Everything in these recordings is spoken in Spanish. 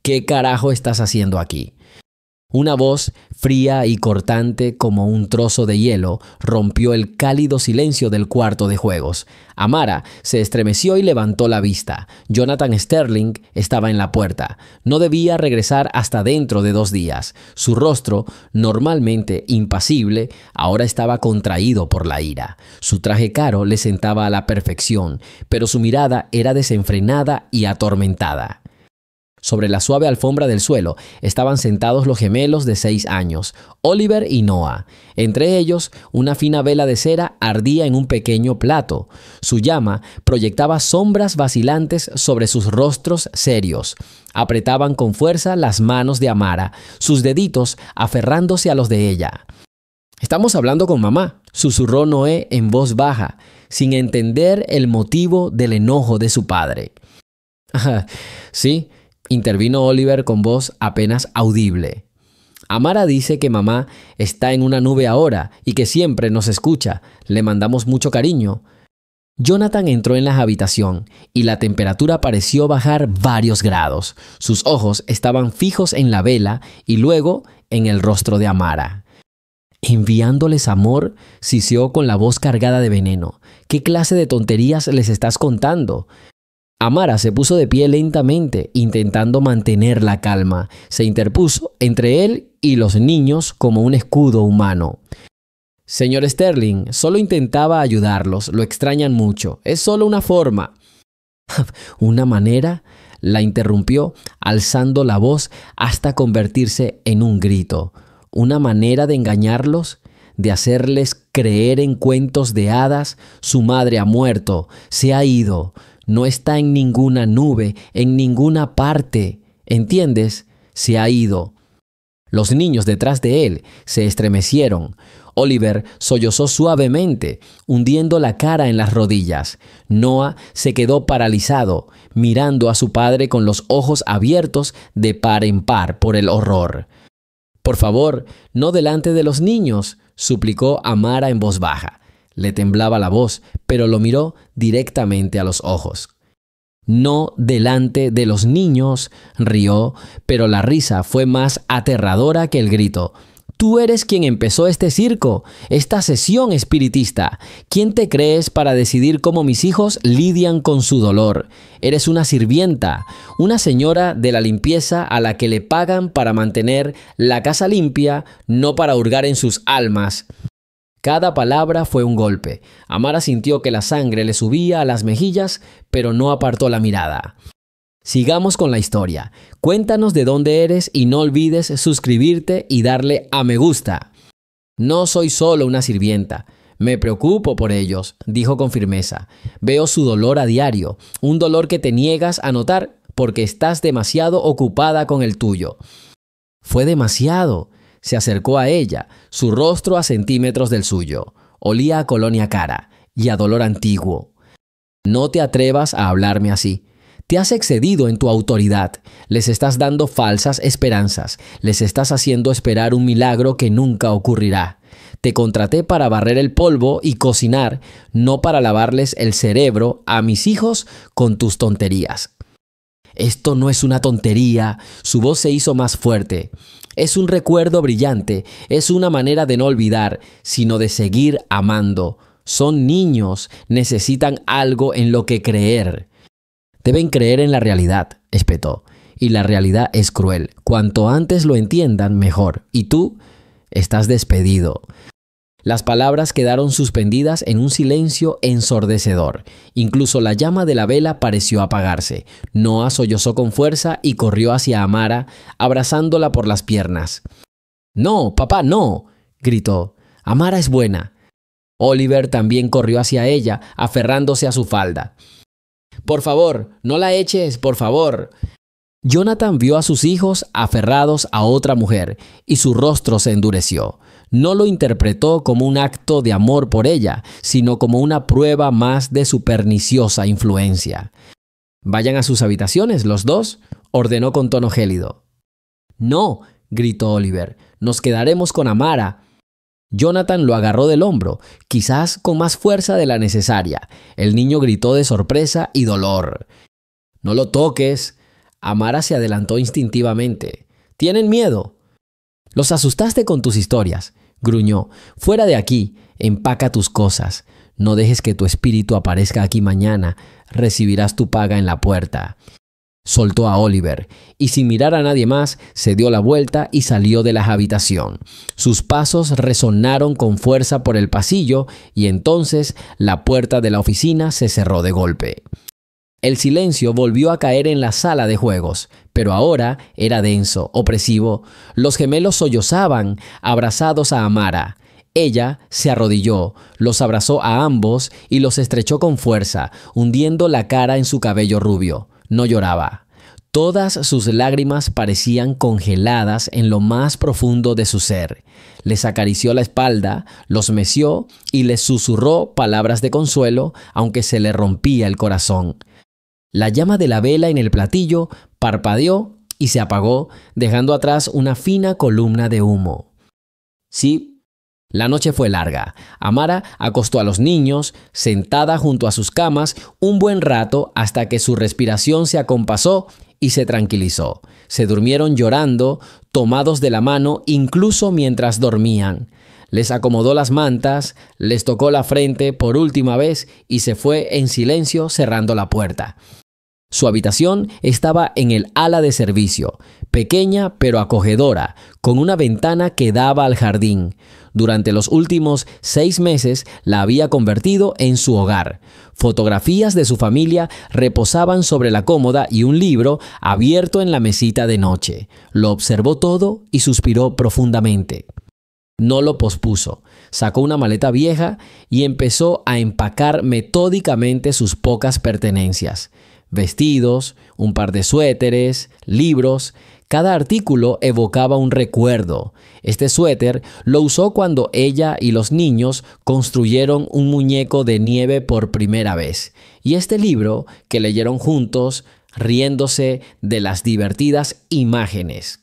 ¿Qué carajo estás haciendo aquí? Una voz fría y cortante como un trozo de hielo rompió el cálido silencio del cuarto de juegos. Amara se estremeció y levantó la vista. Jonathan Sterling estaba en la puerta. No debía regresar hasta dentro de 2 días. Su rostro, normalmente impasible, ahora estaba contraído por la ira. Su traje caro le sentaba a la perfección, pero su mirada era desenfrenada y atormentada. Sobre la suave alfombra del suelo estaban sentados los gemelos de 6 años, Oliver y Noah. Entre ellos, una fina vela de cera ardía en un pequeño plato. Su llama proyectaba sombras vacilantes sobre sus rostros serios. Apretaban con fuerza las manos de Amara, sus deditos aferrándose a los de ella. «Estamos hablando con mamá», susurró Noé en voz baja, sin entender el motivo del enojo de su padre. «Sí», intervino Oliver con voz apenas audible. «Amara dice que mamá está en una nube ahora y que siempre nos escucha. Le mandamos mucho cariño». Jonathan entró en la habitación y la temperatura pareció bajar varios grados. Sus ojos estaban fijos en la vela y luego en el rostro de Amara. «¿Enviándoles amor?», siseó con la voz cargada de veneno. «¿Qué clase de tonterías les estás contando?». Amara se puso de pie lentamente, intentando mantener la calma. Se interpuso entre él y los niños como un escudo humano. «Señor Sterling, solo intentaba ayudarlos. Lo extrañan mucho. Es solo una forma». «¿Una manera?», la interrumpió, alzando la voz hasta convertirse en un grito. «¿Una manera de engañarlos? ¿De hacerles creer en cuentos de hadas? Su madre ha muerto, se ha ido. No está en ninguna nube, en ninguna parte. ¿Entiendes? Se ha ido». Los niños detrás de él se estremecieron. Oliver sollozó suavemente, hundiendo la cara en las rodillas. Noah se quedó paralizado, mirando a su padre con los ojos abiertos de par en par por el horror. «Por favor, no delante de los niños», suplicó Amara en voz baja. Le temblaba la voz, pero lo miró directamente a los ojos. «No delante de los niños», rió, pero la risa fue más aterradora que el grito. «Tú eres quien empezó este circo, esta sesión espiritista. ¿Quién te crees para decidir cómo mis hijos lidian con su dolor? Eres una sirvienta, una señora de la limpieza a la que le pagan para mantener la casa limpia, no para hurgar en sus almas». Cada palabra fue un golpe. Amara sintió que la sangre le subía a las mejillas, pero no apartó la mirada. «Sigamos con la historia. Cuéntanos de dónde eres y no olvides suscribirte y darle a me gusta». «No soy solo una sirvienta. Me preocupo por ellos», dijo con firmeza. «Veo su dolor a diario, un dolor que te niegas a notar porque estás demasiado ocupada con el tuyo». «Fue demasiado». Se acercó a ella, su rostro a centímetros del suyo. Olía a colonia cara y a dolor antiguo. «No te atrevas a hablarme así. Te has excedido en tu autoridad. Les estás dando falsas esperanzas. Les estás haciendo esperar un milagro que nunca ocurrirá. Te contraté para barrer el polvo y cocinar, no para lavarles el cerebro a mis hijos con tus tonterías». «Esto no es una tontería». Su voz se hizo más fuerte. «Es un recuerdo brillante. Es una manera de no olvidar, sino de seguir amando. Son niños. Necesitan algo en lo que creer». «Deben creer en la realidad», espetó. «Y la realidad es cruel. Cuanto antes lo entiendan, mejor. Y tú estás despedido». Las palabras quedaron suspendidas en un silencio ensordecedor. Incluso la llama de la vela pareció apagarse. Noah sollozó con fuerza y corrió hacia Amara, abrazándola por las piernas. «No, papá, no», gritó. «Amara es buena». Oliver también corrió hacia ella, aferrándose a su falda. «Por favor, no la eches, por favor». Jonathan vio a sus hijos aferrados a otra mujer y su rostro se endureció. No lo interpretó como un acto de amor por ella, sino como una prueba más de su perniciosa influencia. «Vayan a sus habitaciones, los dos», ordenó con tono gélido. «No», gritó Oliver, «nos quedaremos con Amara». Jonathan lo agarró del hombro, quizás con más fuerza de la necesaria. El niño gritó de sorpresa y dolor. «No lo toques». Amara se adelantó instintivamente. ¿Tienen miedo? Los asustaste con tus historias, gruñó. Fuera de aquí, empaca tus cosas. No dejes que tu espíritu aparezca aquí mañana. Recibirás tu paga en la puerta. Soltó a Oliver y sin mirar a nadie más se dio la vuelta y salió de la habitación. Sus pasos resonaron con fuerza por el pasillo y entonces la puerta de la oficina se cerró de golpe. El silencio volvió a caer en la sala de juegos, pero ahora era denso, opresivo. Los gemelos sollozaban, abrazados a Amara. Ella se arrodilló, los abrazó a ambos y los estrechó con fuerza, hundiendo la cara en su cabello rubio. No lloraba. Todas sus lágrimas parecían congeladas en lo más profundo de su ser. Les acarició la espalda, los meció y les susurró palabras de consuelo, aunque se le rompía el corazón. La llama de la vela en el platillo parpadeó y se apagó, dejando atrás una fina columna de humo. Sí, la noche fue larga. Amara acostó a los niños, sentada junto a sus camas, un buen rato hasta que su respiración se acompasó y se tranquilizó. Se durmieron llorando, tomados de la mano, incluso mientras dormían. Les acomodó las mantas, les tocó la frente por última vez y se fue en silencio cerrando la puerta. Su habitación estaba en el ala de servicio, pequeña pero acogedora, con una ventana que daba al jardín. Durante los últimos 6 meses la había convertido en su hogar. Fotografías de su familia reposaban sobre la cómoda y un libro abierto en la mesita de noche. Lo observó todo y suspiró profundamente. No lo pospuso. Sacó una maleta vieja y empezó a empacar metódicamente sus pocas pertenencias. Vestidos, un par de suéteres, libros. Cada artículo evocaba un recuerdo. Este suéter lo usó cuando ella y los niños construyeron un muñeco de nieve por primera vez. Y este libro que leyeron juntos, riéndose de las divertidas imágenes.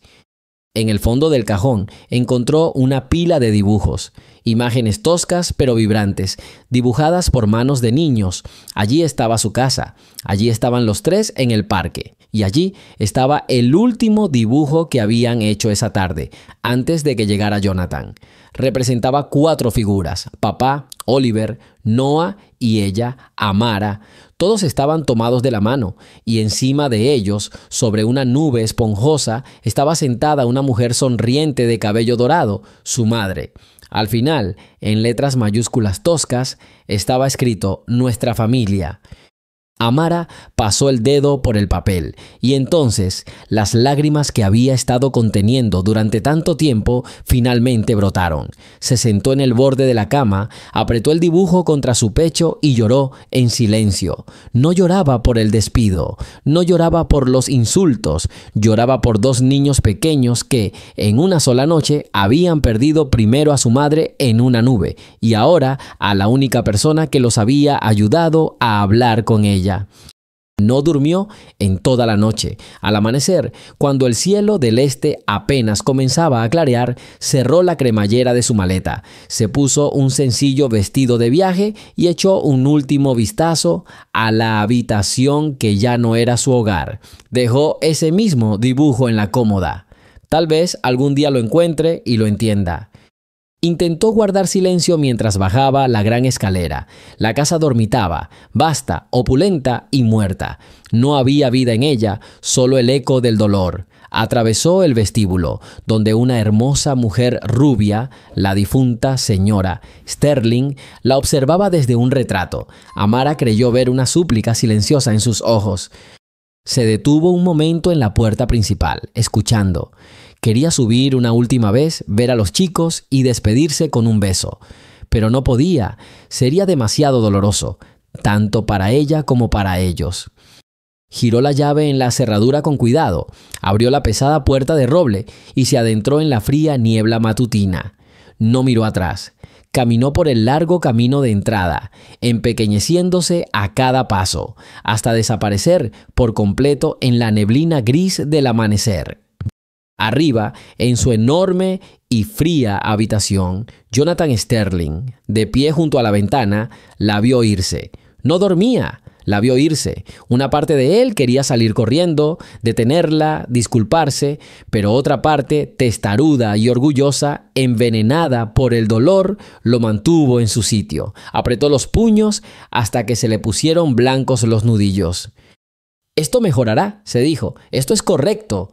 En el fondo del cajón encontró una pila de dibujos, imágenes toscas pero vibrantes, dibujadas por manos de niños. Allí estaba su casa, allí estaban los 3 en el parque, y allí estaba el último dibujo que habían hecho esa tarde, antes de que llegara Jonathan. Representaba 4 figuras: papá, Oliver, Noah y ella, Amara. Todos estaban tomados de la mano, y encima de ellos, sobre una nube esponjosa, estaba sentada una mujer sonriente de cabello dorado, su madre. Al final, en letras mayúsculas toscas, estaba escrito «Nuestra familia». Amara pasó el dedo por el papel y entonces las lágrimas que había estado conteniendo durante tanto tiempo finalmente brotaron. Se sentó en el borde de la cama, apretó el dibujo contra su pecho y lloró en silencio. No lloraba por el despido, no lloraba por los insultos, lloraba por 2 niños pequeños que en una sola noche habían perdido primero a su madre en una nube y ahora a la única persona que los había ayudado a hablar con ella. No durmió en toda la noche. Al amanecer, cuando el cielo del este apenas comenzaba a clarear, cerró la cremallera de su maleta, se puso un sencillo vestido de viaje y echó un último vistazo a la habitación que ya no era su hogar. Dejó ese mismo dibujo en la cómoda. Tal vez algún día lo encuentre y lo entienda. Intentó guardar silencio mientras bajaba la gran escalera. La casa dormitaba, vasta, opulenta y muerta. No había vida en ella, solo el eco del dolor. Atravesó el vestíbulo, donde una hermosa mujer rubia, la difunta señora Sterling, la observaba desde un retrato. Amara creyó ver una súplica silenciosa en sus ojos. Se detuvo un momento en la puerta principal, escuchando. Quería subir una última vez, ver a los chicos y despedirse con un beso. Pero no podía, sería demasiado doloroso, tanto para ella como para ellos. Giró la llave en la cerradura con cuidado, abrió la pesada puerta de roble y se adentró en la fría niebla matutina. No miró atrás. Caminó por el largo camino de entrada, empequeñeciéndose a cada paso, hasta desaparecer por completo en la neblina gris del amanecer. Arriba, en su enorme y fría habitación, Jonathan Sterling, de pie junto a la ventana, la vio irse. No dormía, La vio irse. Una parte de él quería salir corriendo, detenerla, disculparse, pero otra parte, testaruda y orgullosa, envenenada por el dolor, lo mantuvo en su sitio. Apretó los puños hasta que se le pusieron blancos los nudillos. «Esto mejorará», se dijo. «Esto es correcto».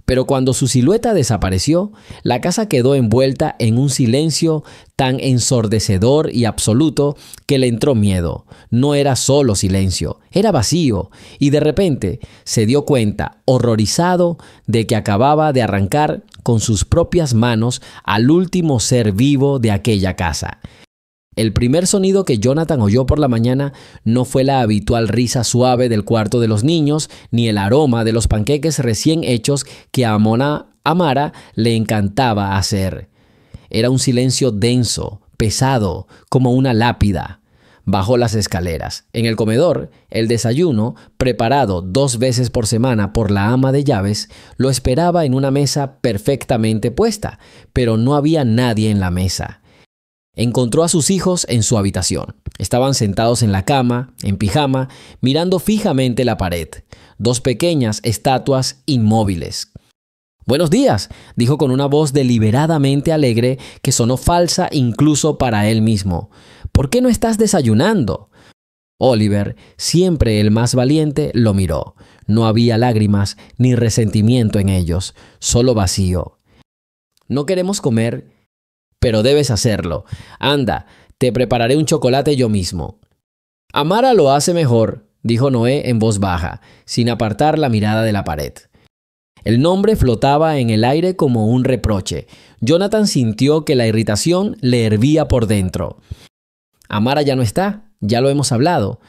Pero cuando su silueta desapareció, la casa quedó envuelta en un silencio tan ensordecedor y absoluto que le entró miedo. No era solo silencio, era vacío, y de repente se dio cuenta, horrorizado, de que acababa de arrancar con sus propias manos al último ser vivo de aquella casa. El primer sonido que Jonathan oyó por la mañana no fue la habitual risa suave del cuarto de los niños, ni el aroma de los panqueques recién hechos que a Amara le encantaba hacer. Era un silencio denso, pesado, como una lápida. Bajó las escaleras. En el comedor, el desayuno, preparado 2 veces por semana por la ama de llaves, lo esperaba en una mesa perfectamente puesta, pero no había nadie en la mesa. Encontró a sus hijos en su habitación. Estaban sentados en la cama, en pijama, mirando fijamente la pared. 2 pequeñas estatuas inmóviles. «Buenos días», dijo con una voz deliberadamente alegre que sonó falsa incluso para él mismo. «¿Por qué no estás desayunando?» Oliver, siempre el más valiente, lo miró. No había lágrimas ni resentimiento en ellos, solo vacío. «No queremos comer, pero debes hacerlo. Anda, te prepararé un chocolate yo mismo». «Amara lo hace mejor», dijo Noé en voz baja, sin apartar la mirada de la pared. El nombre flotaba en el aire como un reproche. Jonathan sintió que la irritación le hervía por dentro. «Amara ya no está, ya lo hemos hablado».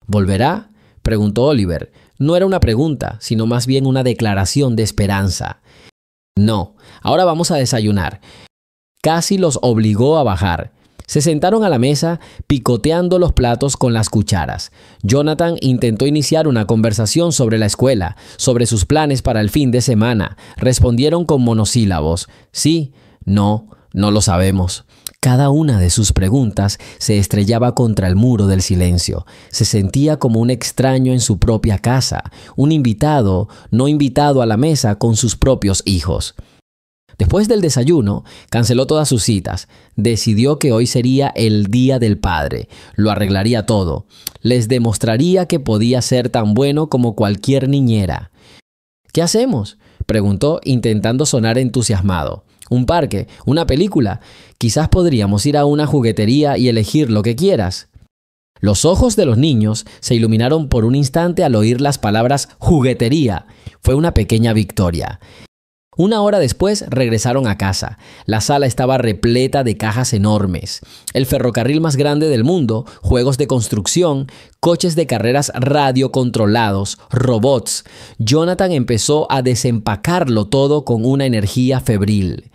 «¿Volverá?», preguntó Oliver. No era una pregunta, sino más bien una declaración de esperanza. «No, ahora vamos a desayunar». Casi los obligó a bajar. Se sentaron a la mesa, picoteando los platos con las cucharas. Jonathan intentó iniciar una conversación sobre la escuela, sobre sus planes para el fin de semana. Respondieron con monosílabos. Sí, no, no lo sabemos. Cada una de sus preguntas se estrellaba contra el muro del silencio. Se sentía como un extraño en su propia casa, un invitado, no invitado a la mesa con sus propios hijos. Después del desayuno, canceló todas sus citas. Decidió que hoy sería el Día del Padre. Lo arreglaría todo. Les demostraría que podía ser tan bueno como cualquier niñera. «¿Qué hacemos?», preguntó, intentando sonar entusiasmado. «¿Un parque? ¿Una película? Quizás podríamos ir a una juguetería y elegir lo que quieras». Los ojos de los niños se iluminaron por un instante al oír las palabras juguetería. Fue una pequeña victoria. 1 hora después regresaron a casa. La sala estaba repleta de cajas enormes. El ferrocarril más grande del mundo, juegos de construcción, coches de carreras radiocontrolados, robots. Jonathan empezó a desempacarlo todo con una energía febril.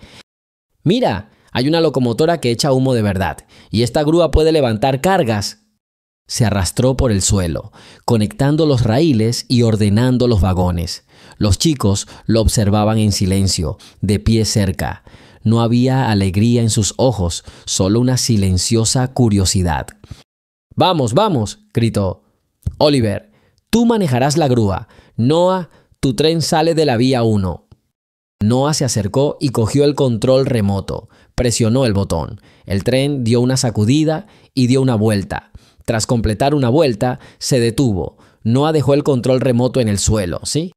«Mira, hay una locomotora que echa humo de verdad. Y esta grúa puede levantar cargas». Se arrastró por el suelo, conectando los raíles y ordenando los vagones. Los chicos lo observaban en silencio, de pie cerca. No había alegría en sus ojos, solo una silenciosa curiosidad. «Vamos, vamos», gritó. «Oliver, tú manejarás la grúa. Noah, tu tren sale de la vía 1». Noah se acercó y cogió el control remoto. Presionó el botón. El tren dio una sacudida y dio una vuelta. Tras completar una vuelta, se detuvo. Noah dejó el control remoto en el suelo, ¿sí?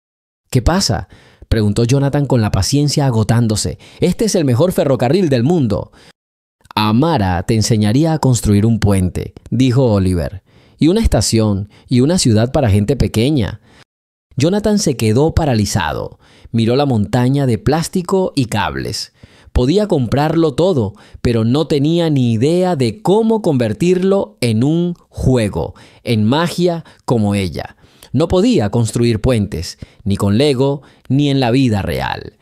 «¿Qué pasa?», preguntó Jonathan con la paciencia agotándose. «Este es el mejor ferrocarril del mundo». «Amara te enseñaría a construir un puente», dijo Oliver. «Y una estación, y una ciudad para gente pequeña». Jonathan se quedó paralizado. Miró la montaña de plástico y cables. Podía comprarlo todo, pero no tenía ni idea de cómo convertirlo en un juego, en magia como ella. No podía construir puentes, ni con Lego, ni en la vida real.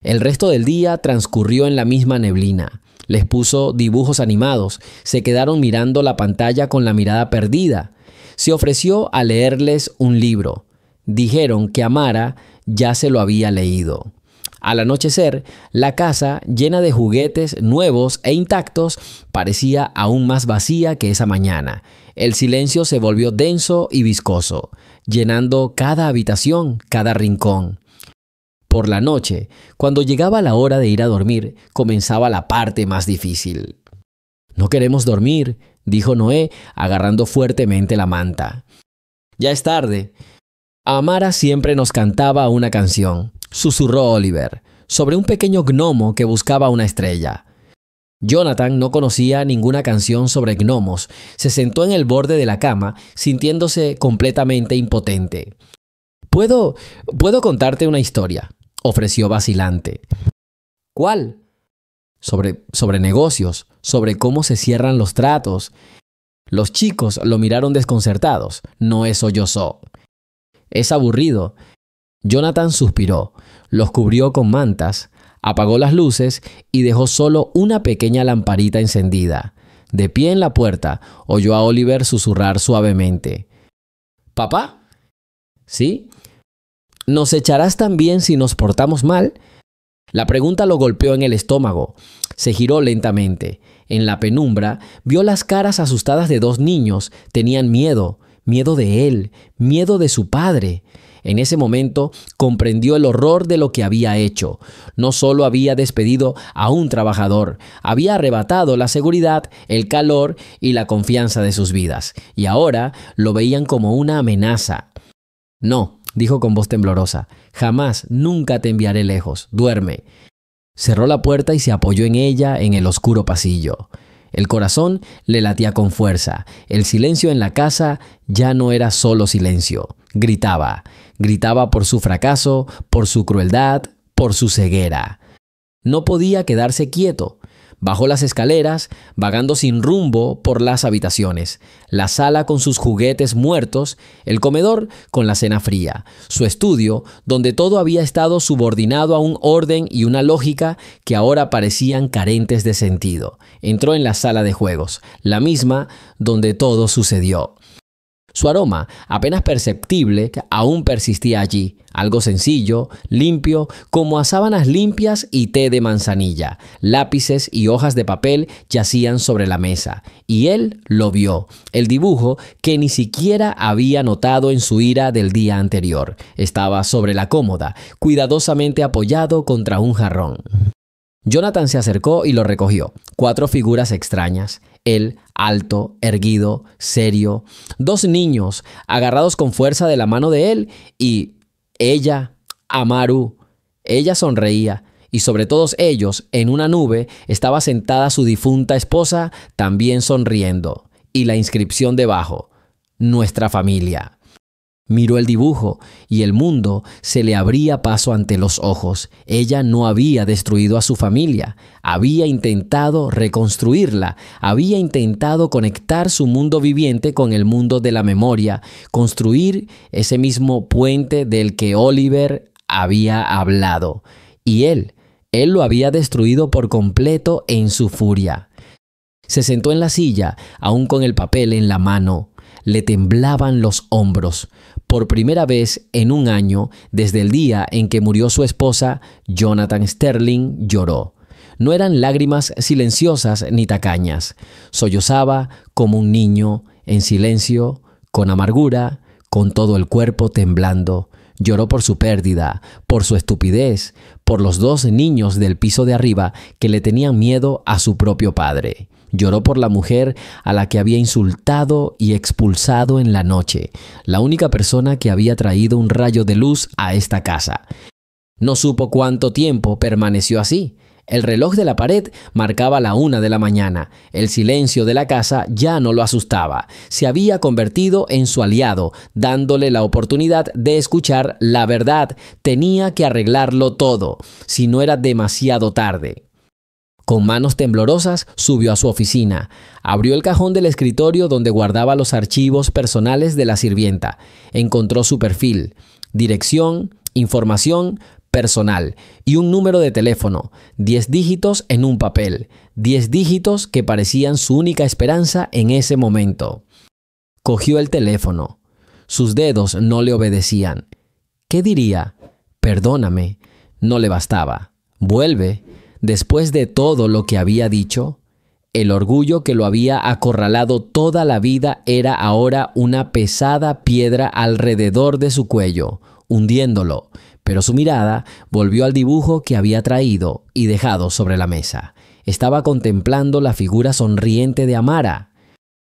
El resto del día transcurrió en la misma neblina. Les puso dibujos animados, se quedaron mirando la pantalla con la mirada perdida. Se ofreció a leerles un libro. Dijeron que Amara ya se lo había leído. Al anochecer, la casa, llena de juguetes nuevos e intactos, parecía aún más vacía que esa mañana. El silencio se volvió denso y viscoso, llenando cada habitación, cada rincón. Por la noche, cuando llegaba la hora de ir a dormir, comenzaba la parte más difícil. «No queremos dormir», dijo Noé, agarrando fuertemente la manta. «Ya es tarde». Amara siempre nos cantaba una canción, susurró Oliver, sobre un pequeño gnomo que buscaba una estrella. Jonathan no conocía ninguna canción sobre gnomos. Se sentó en el borde de la cama, sintiéndose completamente impotente. «¿Puedo contarte una historia?», ofreció vacilante. «¿Cuál?». Sobre negocios, sobre cómo se cierran los tratos». Los chicos lo miraron desconcertados. Noé sollozó. «Es aburrido». Jonathan suspiró, los cubrió con mantas, apagó las luces y dejó solo una pequeña lamparita encendida. De pie en la puerta, oyó a Oliver susurrar suavemente. «¿Papá?». «¿Sí?». «¿Nos echarás también si nos portamos mal?». La pregunta lo golpeó en el estómago. Se giró lentamente. En la penumbra vio las caras asustadas de dos niños. Tenían miedo, miedo de él, miedo de su padre. En ese momento comprendió el horror de lo que había hecho. No solo había despedido a un trabajador, había arrebatado la seguridad, el calor y la confianza de sus vidas. Y ahora lo veían como una amenaza. «No», dijo con voz temblorosa, «jamás, nunca te enviaré lejos. Duerme». Cerró la puerta y se apoyó en ella en el oscuro pasillo. El corazón le latía con fuerza. El silencio en la casa ya no era solo silencio. Gritaba. Gritaba por su fracaso, por su crueldad, por su ceguera. No podía quedarse quieto. Bajó las escaleras, vagando sin rumbo por las habitaciones. La sala con sus juguetes muertos, el comedor con la cena fría, su estudio, donde todo había estado subordinado a un orden y una lógica que ahora parecían carentes de sentido. Entró en la sala de juegos, la misma donde todo sucedió. Su aroma, apenas perceptible, aún persistía allí, algo sencillo, limpio, como a sábanas limpias y té de manzanilla. Lápices y hojas de papel yacían sobre la mesa, y él lo vio, el dibujo que ni siquiera había notado en su ira del día anterior. Estaba sobre la cómoda, cuidadosamente apoyado contra un jarrón. Jonathan se acercó y lo recogió. 4 figuras extrañas. Él, alto, erguido, serio. 2 niños, agarrados con fuerza de la mano de él. Y ella, Amaru. Ella sonreía. Y sobre todos ellos, en una nube, estaba sentada su difunta esposa, también sonriendo. Y la inscripción debajo: «Nuestra familia». Miró el dibujo y el mundo se le abría paso ante los ojos. Ella no había destruido a su familia, había intentado reconstruirla, había intentado conectar su mundo viviente con el mundo de la memoria, construir ese mismo puente del que Oliver había hablado. Y él lo había destruido por completo en su furia. Se sentó en la silla, aún con el papel en la mano. Le temblaban los hombros. Por primera vez en un año, desde el día en que murió su esposa, Jonathan Sterling lloró. No eran lágrimas silenciosas ni tacañas. Sollozaba como un niño, en silencio, con amargura, con todo el cuerpo temblando. Lloró por su pérdida, por su estupidez, por los 2 niños del piso de arriba que le tenían miedo a su propio padre. Lloró por la mujer a la que había insultado y expulsado en la noche, la única persona que había traído un rayo de luz a esta casa. No supo cuánto tiempo permaneció así. El reloj de la pared marcaba la 1 de la mañana. El silencio de la casa ya no lo asustaba. Se había convertido en su aliado, dándole la oportunidad de escuchar la verdad. Tenía que arreglarlo todo, si no era demasiado tarde. Con manos temblorosas subió a su oficina. Abrió el cajón del escritorio donde guardaba los archivos personales de la sirvienta. Encontró su perfil, dirección, información personal y un número de teléfono, 10 dígitos en un papel, 10 dígitos que parecían su única esperanza en ese momento. Cogió el teléfono. Sus dedos no le obedecían. ¿Qué diría? Perdóname. No le bastaba. Vuelve. Después de todo lo que había dicho, El orgullo que lo había acorralado toda la vida era ahora una pesada piedra alrededor de su cuello, hundiéndolo, pero su mirada volvió al dibujo que había traído y dejado sobre la mesa. Estaba contemplando la figura sonriente de Amara.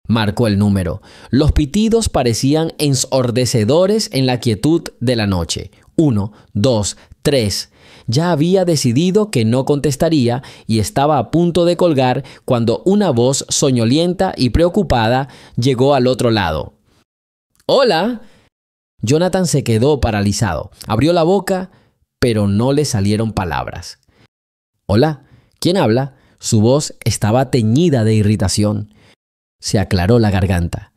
Marcó el número. Los pitidos parecían ensordecedores en la quietud de la noche. 1, 2, 3. Ya había decidido que no contestaría y estaba a punto de colgar cuando una voz soñolienta y preocupada llegó al otro lado. ¡Hola! Jonathan se quedó paralizado. Abrió la boca, pero no le salieron palabras. «Hola, ¿quién habla?» Su voz estaba teñida de irritación. Se aclaró la garganta.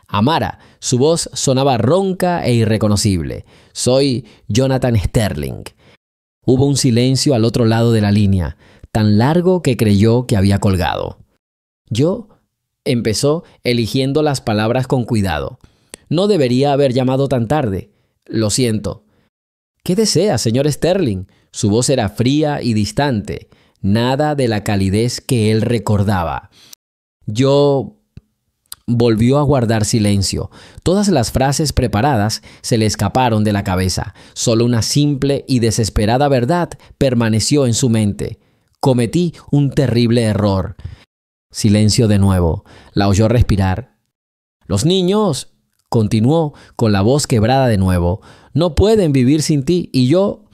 «Amara», su voz sonaba ronca e irreconocible. «Soy Jonathan Sterling». Hubo un silencio al otro lado de la línea, tan largo que creyó que había colgado. «Yo», empezó, eligiendo las palabras con cuidado. «No debería haber llamado tan tarde. Lo siento». «¿Qué desea, señor Sterling?» Su voz era fría y distante, nada de la calidez que él recordaba. «Yo...» Volvió a guardar silencio. Todas las frases preparadas se le escaparon de la cabeza. Solo una simple y desesperada verdad permaneció en su mente. «Cometí un terrible error». Silencio de nuevo. La oyó respirar. «Los niños», continuó con la voz quebrada de nuevo, «no pueden vivir sin ti y yo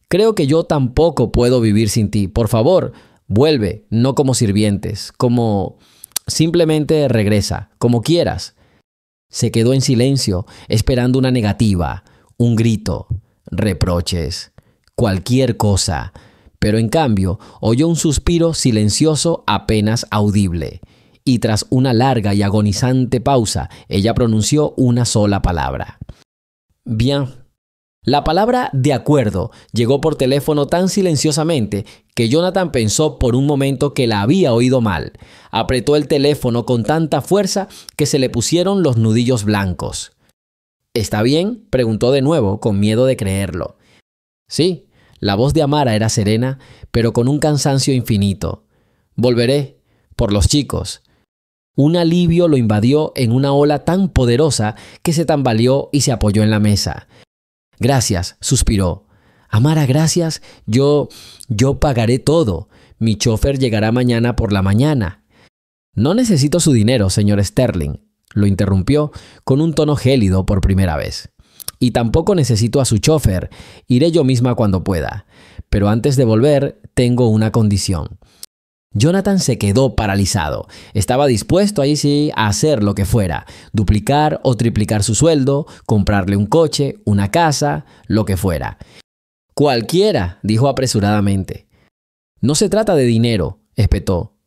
creo que yo tampoco puedo vivir sin ti. Por favor, vuelve, no como sirvientes, como... simplemente regresa, como quieras». Se quedó en silencio, esperando una negativa, un grito, reproches, cualquier cosa. Pero en cambio, oyó un suspiro silencioso apenas audible. Y tras una larga y agonizante pausa, ella pronunció una sola palabra. «Bien». La palabra «de acuerdo» llegó por teléfono tan silenciosamente que Jonathan pensó por un momento que la había oído mal. Apretó el teléfono con tanta fuerza que se le pusieron los nudillos blancos. «¿Está bien?», preguntó de nuevo, con miedo de creerlo. «Sí». La voz de Amara era serena, pero con un cansancio infinito. «Volveré, por los chicos». Un alivio lo invadió en una ola tan poderosa que se tambaleó y se apoyó en la mesa. «Gracias», suspiró. «Amara, gracias. Yo pagaré todo. Mi chofer llegará mañana por la mañana». «No necesito su dinero, señor Sterling», lo interrumpió con un tono gélido por primera vez. «Y tampoco necesito a su chofer. Iré yo misma cuando pueda. Pero antes de volver, tengo una condición». Jonathan se quedó paralizado. Estaba dispuesto ahí sí a hacer lo que fuera, duplicar o triplicar su sueldo, comprarle un coche, una casa, lo que fuera. «Cualquiera», dijo apresuradamente. «No se trata de dinero», espetó.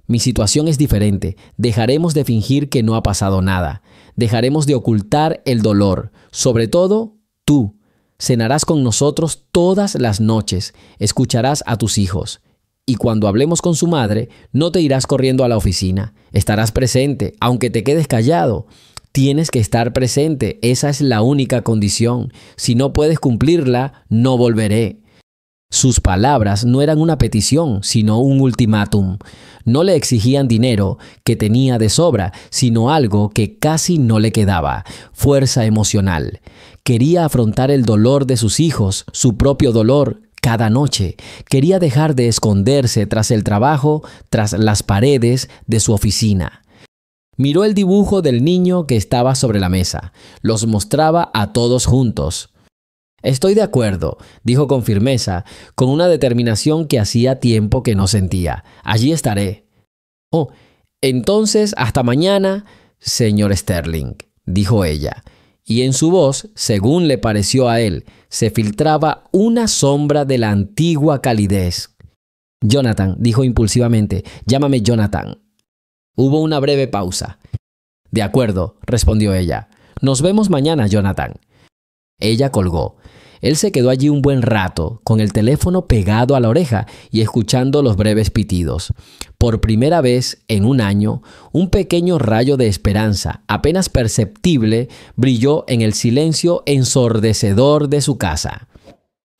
«Mi situación es diferente. Dejaremos de fingir que no ha pasado nada. Dejaremos de ocultar el dolor. Sobre todo, tú. Cenarás con nosotros todas las noches. Escucharás a tus hijos. Y cuando hablemos con su madre, no te irás corriendo a la oficina. Estarás presente, aunque te quedes callado. Tienes que estar presente. Esa es la única condición. Si no puedes cumplirla, no volveré». Sus palabras no eran una petición, sino un ultimátum. No le exigían dinero, que tenía de sobra, sino algo que casi no le quedaba: fuerza emocional. Quería afrontar el dolor de sus hijos, su propio dolor, cada noche. Quería dejar de esconderse tras el trabajo, tras las paredes de su oficina. Miró el dibujo del niño que estaba sobre la mesa. Los mostraba a todos juntos. «Estoy de acuerdo», dijo con firmeza, con una determinación que hacía tiempo que no sentía. «Allí estaré». «Oh, entonces hasta mañana, señor Sterling», dijo ella. Y en su voz, según le pareció a él, se filtraba una sombra de la antigua calidez. «Jonathan», dijo impulsivamente, «llámame Jonathan». Hubo una breve pausa. «De acuerdo», respondió ella. «Nos vemos mañana, Jonathan». Ella colgó. Él se quedó allí un buen rato, con el teléfono pegado a la oreja y escuchando los breves pitidos. Por primera vez en un año, un pequeño rayo de esperanza, apenas perceptible, brilló en el silencio ensordecedor de su casa.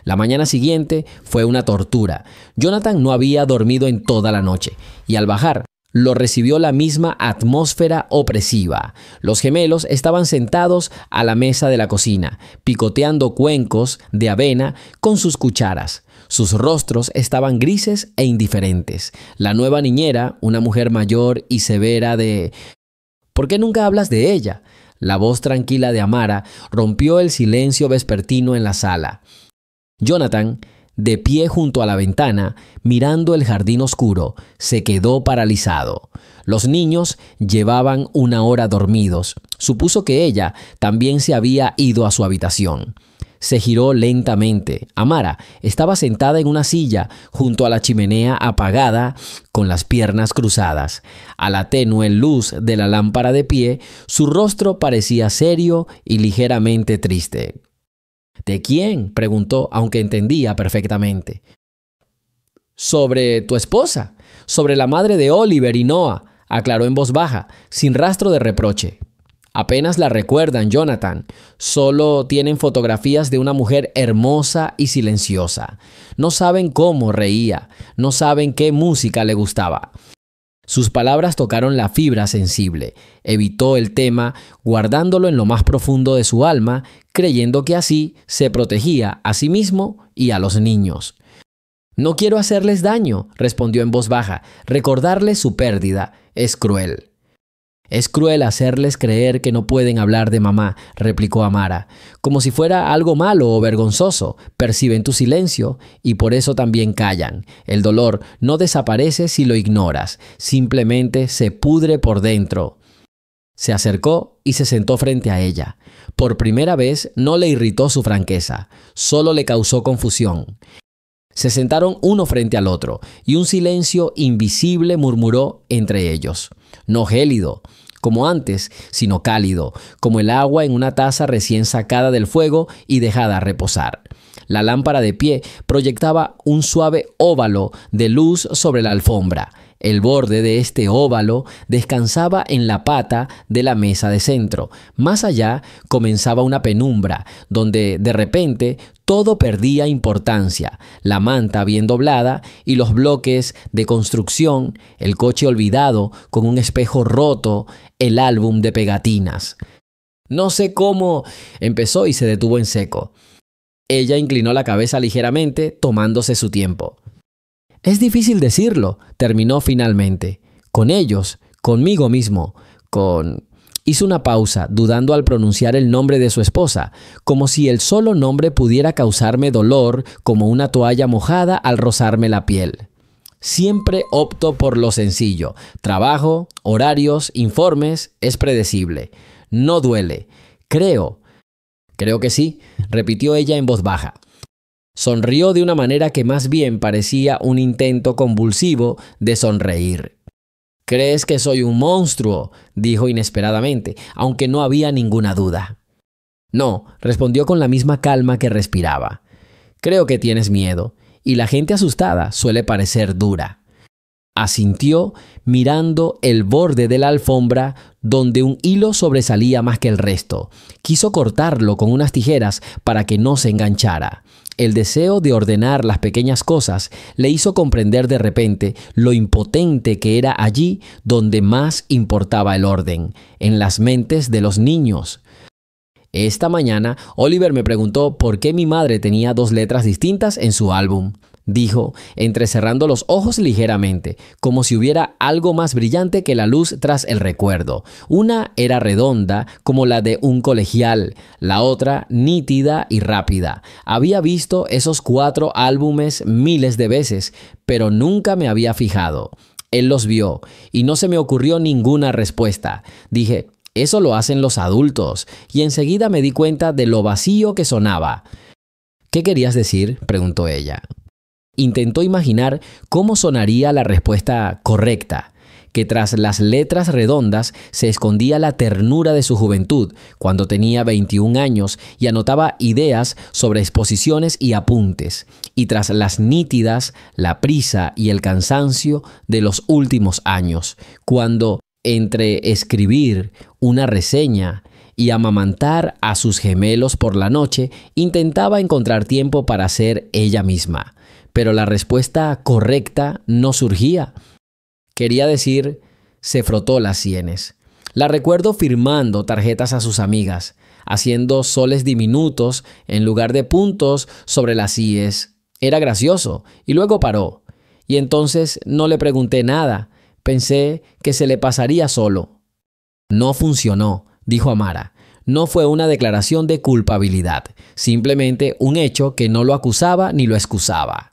La mañana siguiente fue una tortura. Jonathan no había dormido en toda la noche, y al bajar, lo recibió la misma atmósfera opresiva. Los gemelos estaban sentados a la mesa de la cocina, picoteando cuencos de avena con sus cucharas. Sus rostros estaban grises e indiferentes. La nueva niñera, una mujer mayor y severa ¿Por qué nunca hablas de ella? La voz tranquila de Amara rompió el silencio vespertino en la sala. Jonathan, de pie junto a la ventana, mirando el jardín oscuro, se quedó paralizado. Los niños llevaban 1 hora dormidos. Supuso que ella también se había ido a su habitación. Se giró lentamente. Amara estaba sentada en una silla junto a la chimenea apagada, con las piernas cruzadas. A la tenue luz de la lámpara de pie, su rostro parecía serio y ligeramente triste. ¿De quién?, preguntó, aunque entendía perfectamente. Sobre tu esposa, sobre la madre de Oliver y Noah, aclaró en voz baja, sin rastro de reproche. Apenas la recuerdan, Jonathan. Solo tienen fotografías de una mujer hermosa y silenciosa. No saben cómo reía, no saben qué música le gustaba. Sus palabras tocaron la fibra sensible. Evitó el tema, guardándolo en lo más profundo de su alma, creyendo que así se protegía a sí mismo y a los niños. No quiero hacerles daño, respondió en voz baja. Recordarles su pérdida es cruel. Es cruel hacerles creer que no pueden hablar de mamá, replicó Amara. Como si fuera algo malo o vergonzoso, perciben tu silencio y por eso también callan. El dolor no desaparece si lo ignoras, simplemente se pudre por dentro. Se acercó y se sentó frente a ella. Por primera vez no le irritó su franqueza, solo le causó confusión. Se sentaron uno frente al otro y un silencio invisible murmuró entre ellos. No gélido, como antes, sino cálido, como el agua en una taza recién sacada del fuego y dejada reposar. La lámpara de pie proyectaba un suave óvalo de luz sobre la alfombra. El borde de este óvalo descansaba en la pata de la mesa de centro. Más allá comenzaba una penumbra, donde de repente todo perdía importancia. La manta bien doblada y los bloques de construcción, el coche olvidado con un espejo roto, el álbum de pegatinas. No sé cómo empezó y se detuvo en seco. Ella inclinó la cabeza ligeramente, tomándose su tiempo. Es difícil decirlo, terminó finalmente. Con ellos, conmigo mismo, Hizo una pausa, dudando al pronunciar el nombre de su esposa, como si el solo nombre pudiera causarme dolor como una toalla mojada al rozarme la piel. Siempre opto por lo sencillo. Trabajo, horarios, informes, es predecible. No duele. Creo que sí, repitió ella en voz baja. Sonrió de una manera que más bien parecía un intento convulsivo de sonreír. «¿Crees que soy un monstruo?», dijo inesperadamente, aunque no había ninguna duda. «No», respondió con la misma calma que respiraba. «Creo que tienes miedo, y la gente asustada suele parecer dura». Asintió mirando el borde de la alfombra donde un hilo sobresalía más que el resto. Quiso cortarlo con unas tijeras para que no se enganchara. El deseo de ordenar las pequeñas cosas le hizo comprender de repente lo impotente que era allí donde más importaba el orden, en las mentes de los niños. Esta mañana, Oliver me preguntó por qué mi madre tenía 2 letras distintas en su álbum. Dijo, entrecerrando los ojos ligeramente, como si hubiera algo más brillante que la luz tras el recuerdo. Una era redonda, como la de un colegial, la otra nítida y rápida. Había visto esos 4 álbumes miles de veces, pero nunca me había fijado. Él los vio, y no se me ocurrió ninguna respuesta. Dije, eso lo hacen los adultos, y enseguida me di cuenta de lo vacío que sonaba. ¿Qué querías decir?, preguntó ella. Intentó imaginar cómo sonaría la respuesta correcta, que tras las letras redondas se escondía la ternura de su juventud, cuando tenía 21 años y anotaba ideas sobre exposiciones y apuntes, y tras las nítidas, la prisa y el cansancio de los últimos años, cuando, entre escribir una reseña y amamantar a sus gemelos por la noche, intentaba encontrar tiempo para ser ella misma. Pero la respuesta correcta no surgía. Quería decir, se frotó las sienes. La recuerdo firmando tarjetas a sus amigas, haciendo soles diminutos en lugar de puntos sobre las íes. Era gracioso, y luego paró. Y entonces no le pregunté nada. Pensé que se le pasaría solo. No funcionó, dijo Amara. No fue una declaración de culpabilidad, simplemente un hecho que no lo acusaba ni lo excusaba.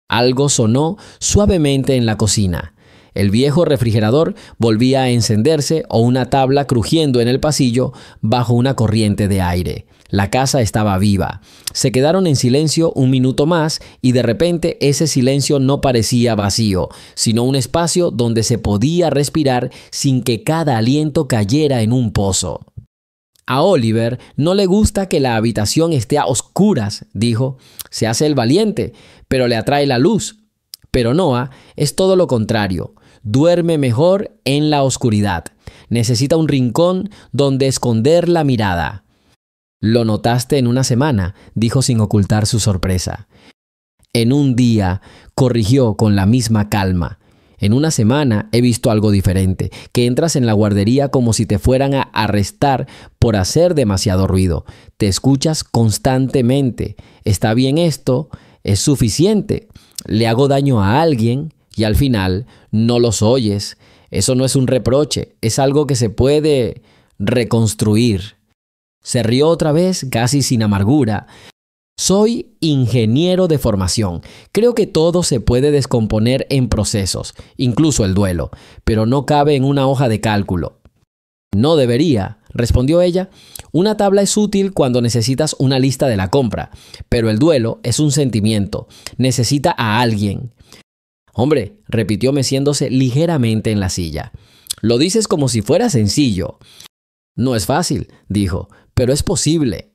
Algo sonó suavemente en la cocina. El viejo refrigerador volvía a encenderse o una tabla crujiendo en el pasillo bajo una corriente de aire. La casa estaba viva. Se quedaron en silencio un minuto más y de repente ese silencio no parecía vacío, sino un espacio donde se podía respirar sin que cada aliento cayera en un pozo. A Oliver no le gusta que la habitación esté a oscuras, dijo. Se hace el valiente, pero le atrae la luz. Pero Noah es todo lo contrario. Duerme mejor en la oscuridad. Necesita un rincón donde esconder la mirada. Lo notaste en una semana, dijo sin ocultar su sorpresa. En un día, corrigió con la misma calma. En una semana he visto algo diferente, que entras en la guardería como si te fueran a arrestar por hacer demasiado ruido. Te escuchas constantemente. ¿Está bien esto? ¿Es suficiente? ¿Le hago daño a alguien? Y al final no los oyes. Eso no es un reproche, es algo que se puede reconstruir. Se rió otra vez, casi sin amargura. Soy ingeniero de formación. Creo que todo se puede descomponer en procesos, incluso el duelo, pero no cabe en una hoja de cálculo. No debería, respondió ella. Una tabla es útil cuando necesitas una lista de la compra, pero el duelo es un sentimiento. Necesita a alguien. Hombre, repitió meciéndose ligeramente en la silla. Lo dices como si fuera sencillo. No es fácil, dijo, pero es posible.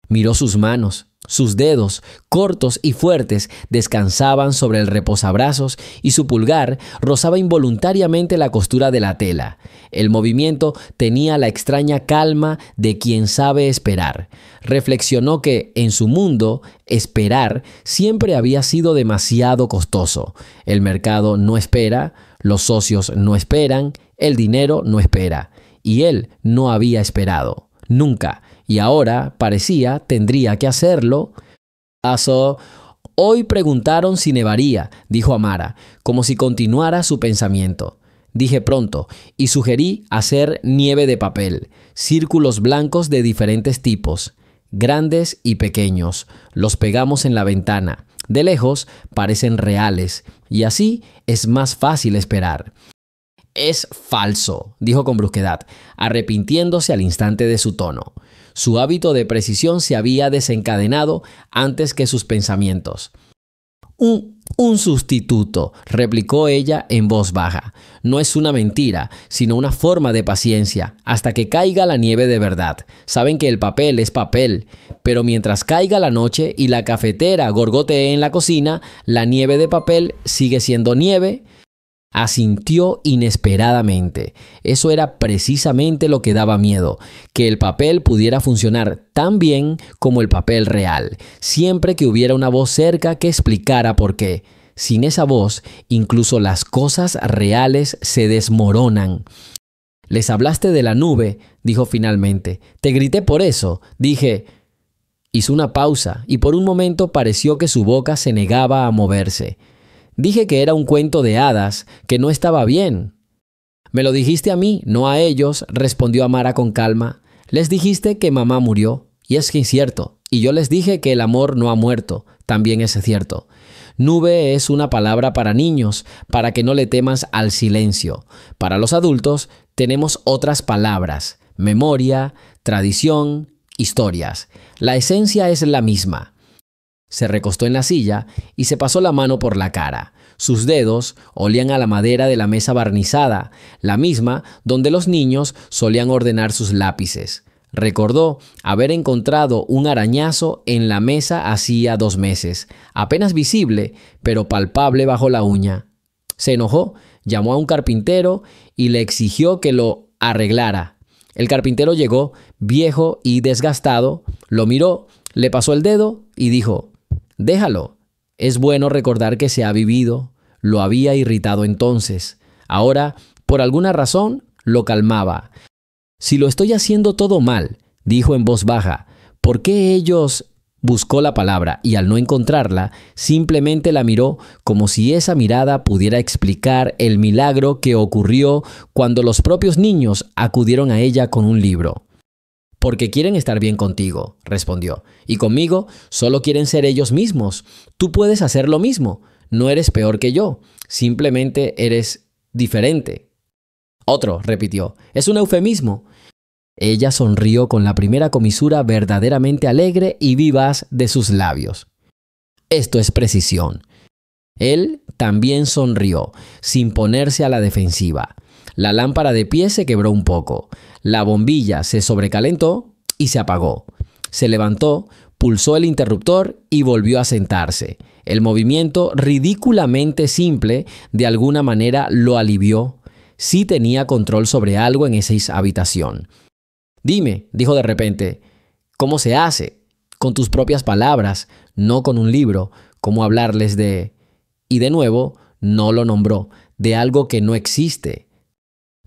Miró sus manos. Sus dedos, cortos y fuertes, descansaban sobre el reposabrazos y su pulgar rozaba involuntariamente la costura de la tela. El movimiento tenía la extraña calma de quien sabe esperar. Reflexionó que, en su mundo, esperar siempre había sido demasiado costoso. El mercado no espera, los socios no esperan, el dinero no espera. Y él no había esperado. Nunca. Y ahora, parecía, tendría que hacerlo. Hoy preguntaron si nevaría, dijo Amara, como si continuara su pensamiento. Dije pronto, y sugerí hacer nieve de papel, círculos blancos de diferentes tipos, grandes y pequeños. Los pegamos en la ventana. De lejos parecen reales, y así es más fácil esperar. Es falso, dijo con brusquedad, arrepintiéndose al instante de su tono. Su hábito de precisión se había desencadenado antes que sus pensamientos. Un sustituto, replicó ella en voz baja. No es una mentira, sino una forma de paciencia, hasta que caiga la nieve de verdad. Saben que el papel es papel, pero mientras caiga la noche y la cafetera gorgotee en la cocina, la nieve de papel sigue siendo nieve. Asintió inesperadamente. Eso era precisamente lo que daba miedo, que el papel pudiera funcionar tan bien como el papel real, siempre que hubiera una voz cerca que explicara por qué. Sin esa voz, incluso las cosas reales se desmoronan. «Les hablaste de la nube», dijo finalmente. «Te grité por eso». Dije... Hizo una pausa y por un momento pareció que su boca se negaba a moverse. Dije que era un cuento de hadas, que no estaba bien. Me lo dijiste a mí, no a ellos, respondió Amara con calma. Les dijiste que mamá murió, y es que es cierto. Y yo les dije que el amor no ha muerto, también es cierto. Nube es una palabra para niños, para que no le temas al silencio. Para los adultos tenemos otras palabras: memoria, tradición, historias. La esencia es la misma. Se recostó en la silla y se pasó la mano por la cara. Sus dedos olían a la madera de la mesa barnizada, la misma donde los niños solían ordenar sus lápices. Recordó haber encontrado un arañazo en la mesa hacía 2 meses, apenas visible, pero palpable bajo la uña. Se enojó, llamó a un carpintero y le exigió que lo arreglara. El carpintero llegó, viejo y desgastado, lo miró, le pasó el dedo y dijo: «Déjalo. Es bueno recordar que se ha vivido». Lo había irritado entonces. Ahora, por alguna razón, lo calmaba. «Si lo estoy haciendo todo mal», dijo en voz baja, «¿por qué ellos...?» Buscó la palabra y al no encontrarla, simplemente la miró como si esa mirada pudiera explicar el milagro que ocurrió cuando los propios niños acudieron a ella con un libro. «Porque quieren estar bien contigo», respondió, «y conmigo solo quieren ser ellos mismos. Tú puedes hacer lo mismo. No eres peor que yo. Simplemente eres diferente». «Otro», repitió, «es un eufemismo». Ella sonrió con la primera comisura verdaderamente alegre y vivaz de sus labios. «Esto es precisión». Él también sonrió, sin ponerse a la defensiva. La lámpara de pie se quebró un poco. La bombilla se sobrecalentó y se apagó. Se levantó, pulsó el interruptor y volvió a sentarse. El movimiento ridículamente simple de alguna manera lo alivió. Sí tenía control sobre algo en esa habitación. «Dime», dijo de repente, «¿cómo se hace? Con tus propias palabras, no con un libro. ¿Cómo hablarles de...?» Y de nuevo, no lo nombró, de algo que no existe.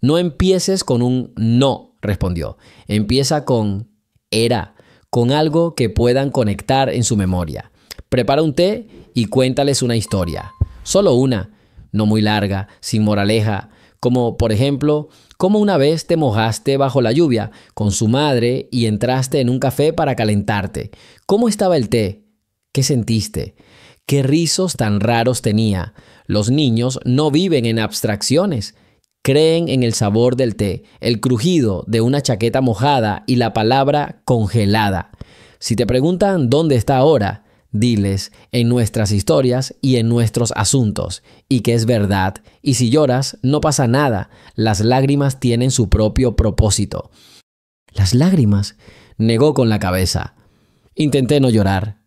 «No empieces con un no», respondió. «Empieza con era, con algo que puedan conectar en su memoria. Prepara un té y cuéntales una historia. Solo una, no muy larga, sin moraleja, como por ejemplo, cómo una vez te mojaste bajo la lluvia con su madre y entraste en un café para calentarte. ¿Cómo estaba el té? ¿Qué sentiste? ¿Qué rizos tan raros tenía? Los niños no viven en abstracciones. Creen en el sabor del té, el crujido de una chaqueta mojada y la palabra congelada. Si te preguntan dónde está ahora, diles en nuestras historias y en nuestros asuntos, y que es verdad, y si lloras, no pasa nada, las lágrimas tienen su propio propósito». «¿Las lágrimas?», negó con la cabeza. «Intenté no llorar».